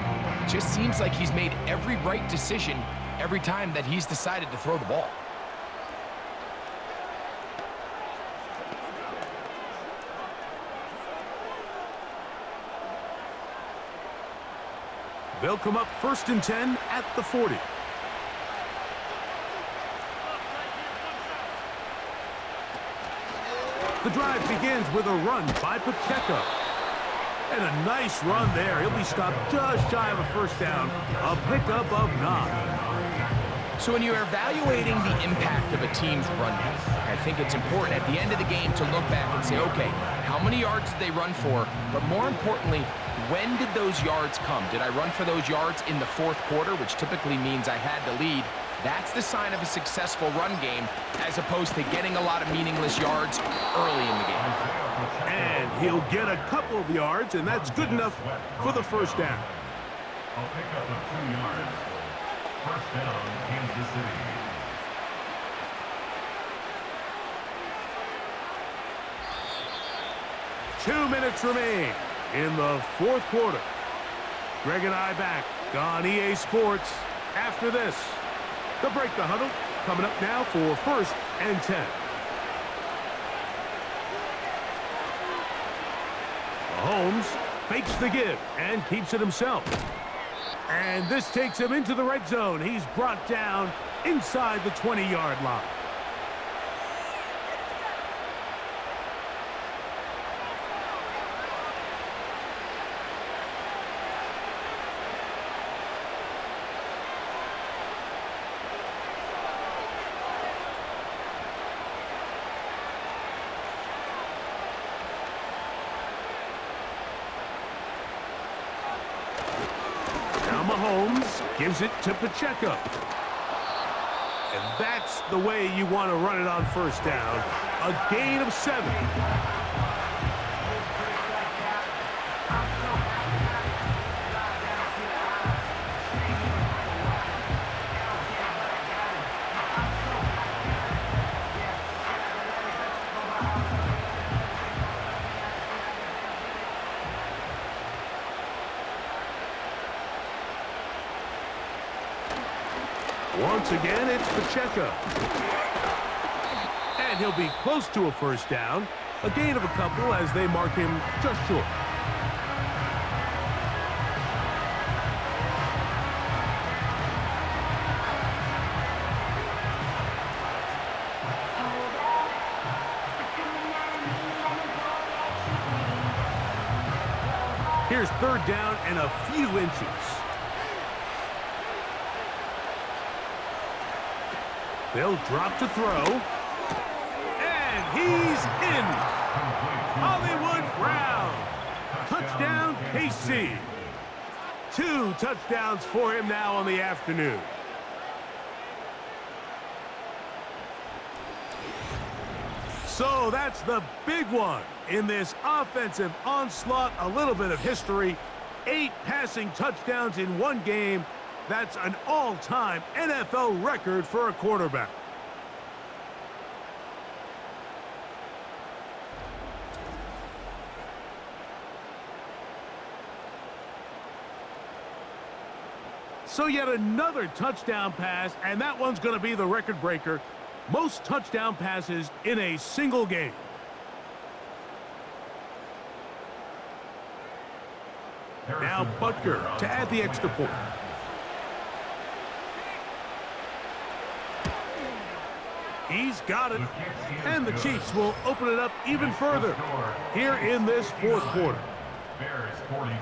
It just seems like he's made every right decision every time that he's decided to throw the ball. They'll come up 1st and 10 at the 40. The drive begins with a run by Pacheco. And a nice run there. He'll be stopped just shy of a 1st down. A pickup of 9. So when you're evaluating the impact of a team's run game, I think it's important at the end of the game to look back and say, okay, how many yards did they run for? But more importantly, when did those yards come? Did I run for those yards in the fourth quarter, which typically means I had the lead? That's the sign of a successful run game, as opposed to getting a lot of meaningless yards early in the game. And he'll get a couple of yards, and that's good enough for the first down. I'll pick up of 2 yards. First down, Kansas City. Two minutes remain in the fourth quarter. Greg and I back on EA Sports after this. The Break the Huddle coming up now for 1st and 10. Mahomes fakes the give and keeps it himself. And this takes him into the red zone. He's brought down inside the 20-yard line. Mahomes gives it to Pacheco. And that's the way you want to run it on first down. A gain of 7. Once again, it's Pacheco. And he'll be close to a first down. A gain of a couple as they mark him just short. Here's 3rd down and a few inches. They'll drop to throw. And he's in. Hollywood Brown. Touchdown, KC. 2 touchdowns for him now on the afternoon. So that's the big one in this offensive onslaught. A little bit of history. 8 passing touchdowns in one game. That's an all-time NFL record for a quarterback. So yet another touchdown pass, and that one's going to be the record breaker. Most touchdown passes in a single game. Now Butker to add the extra point. He's got it. And the Chiefs will open it up even further here in this fourth quarter. Bears 42.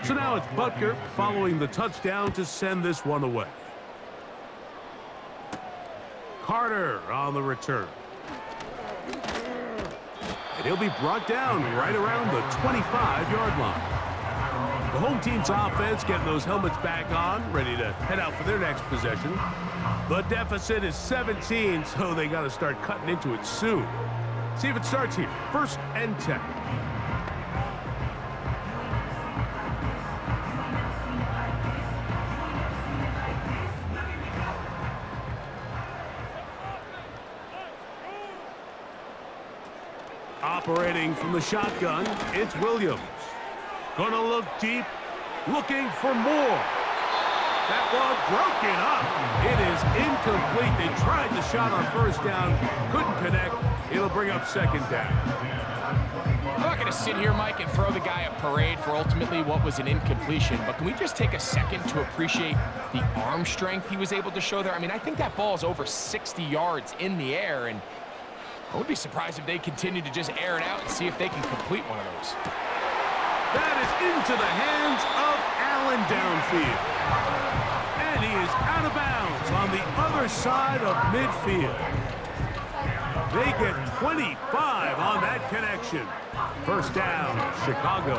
So now it's Butker following the touchdown to send this one away. Carter on the return. And he'll be brought down right around the 25-yard line. The home team's offense getting those helmets back on, ready to head out for their next possession. The deficit is 17, so they got to start cutting into it soon. See if it starts here. 1st and 10. Operating from the shotgun, it's Williams. Gonna look deep, looking for more. That one broken up. It is incomplete. They tried the shot on first down, couldn't connect. It'll bring up 2nd down. I'm not going to sit here, Mike, and throw the guy a parade for ultimately what was an incompletion, but can we just take a second to appreciate the arm strength he was able to show there? I mean, I think that ball is over 60 yards in the air, and I would be surprised if they continue to just air it out and see if they can complete one of those. That is into the hands of Allen downfield. And he is out of bounds on the other side of midfield. They get 25 on that connection. First down, Chicago.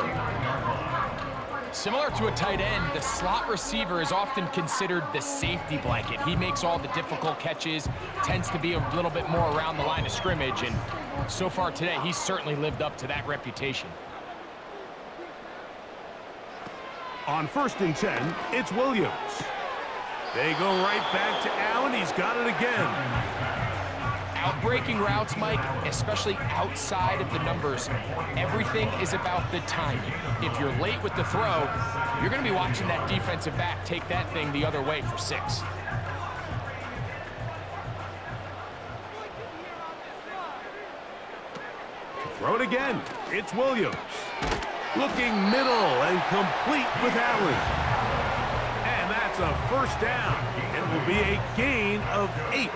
Similar to a tight end, the slot receiver is often considered the safety blanket. He makes all the difficult catches, tends to be a little bit more around the line of scrimmage, and so far today, he's certainly lived up to that reputation. On 1st and 10, it's Williams. They go right back to Allen. He's got it again. Outbreaking routes, Mike, especially outside of the numbers, everything is about the timing. If you're late with the throw, you're going to be watching that defensive back take that thing the other way for 6. Throw it again. It's Williams. Looking middle and complete with Allen. And that's a first down. It will be a gain of 8.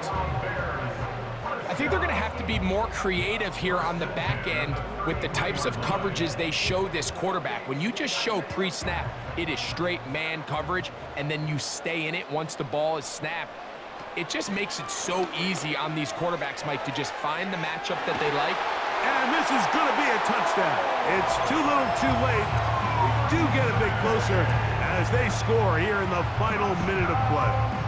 I think they're going to have to be more creative here on the back end with the types of coverages they show this quarterback. When you just show pre-snap, it is straight man coverage, and then you stay in it once the ball is snapped. It just makes it so easy on these quarterbacks, Mike, to just find the matchup that they like. And this is going to be a touchdown. It's too little too late. We do get a bit closer as they score here in the final minute of play.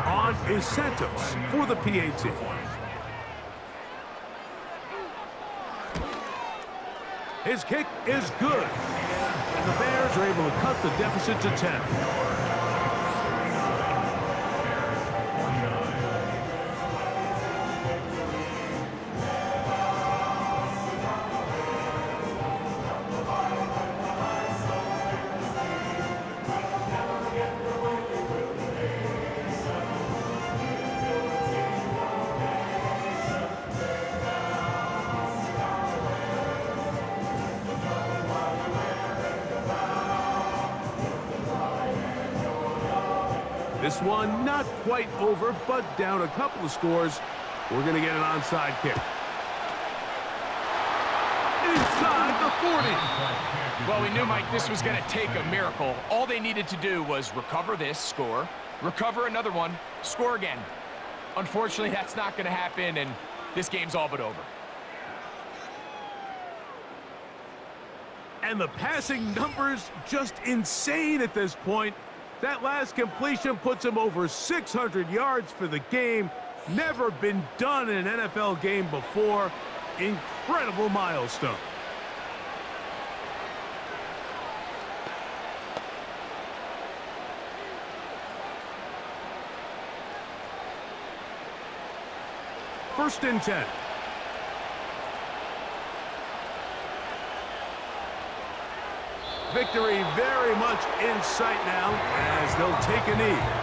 On is Santos for the PAT. His kick is good. And the Bears are able to cut the deficit to 10. This one not quite over, but down a couple of scores. We're going to get an onside kick. Inside the 40. Well, we knew, Mike, this was going to take a miracle. All they needed to do was recover this, score, recover another one, score again. Unfortunately, that's not going to happen, and this game's all but over. And the passing numbers just insane at this point. That last completion puts him over 600 yards for the game. Never been done in an NFL game before. Incredible milestone. First and 10. Victory very much in sight now as they'll take a knee.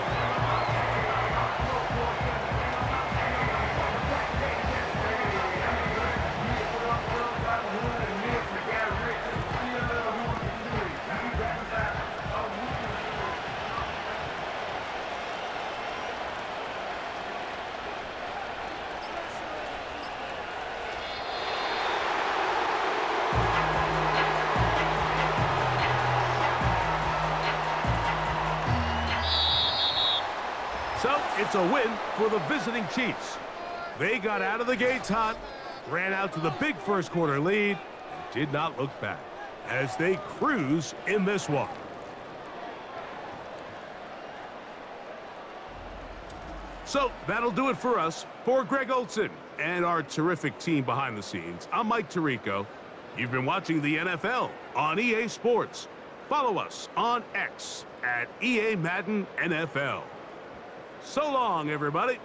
So it's a win for the visiting Chiefs. They got out of the gates hot, ran out to the big first quarter lead, and did not look back as they cruise in this one. So that'll do it for us. For Greg Olson and our terrific team behind the scenes, I'm Mike Tirico. You've been watching the NFL on EA Sports. Follow us on X at EA Madden NFL. So long, everybody.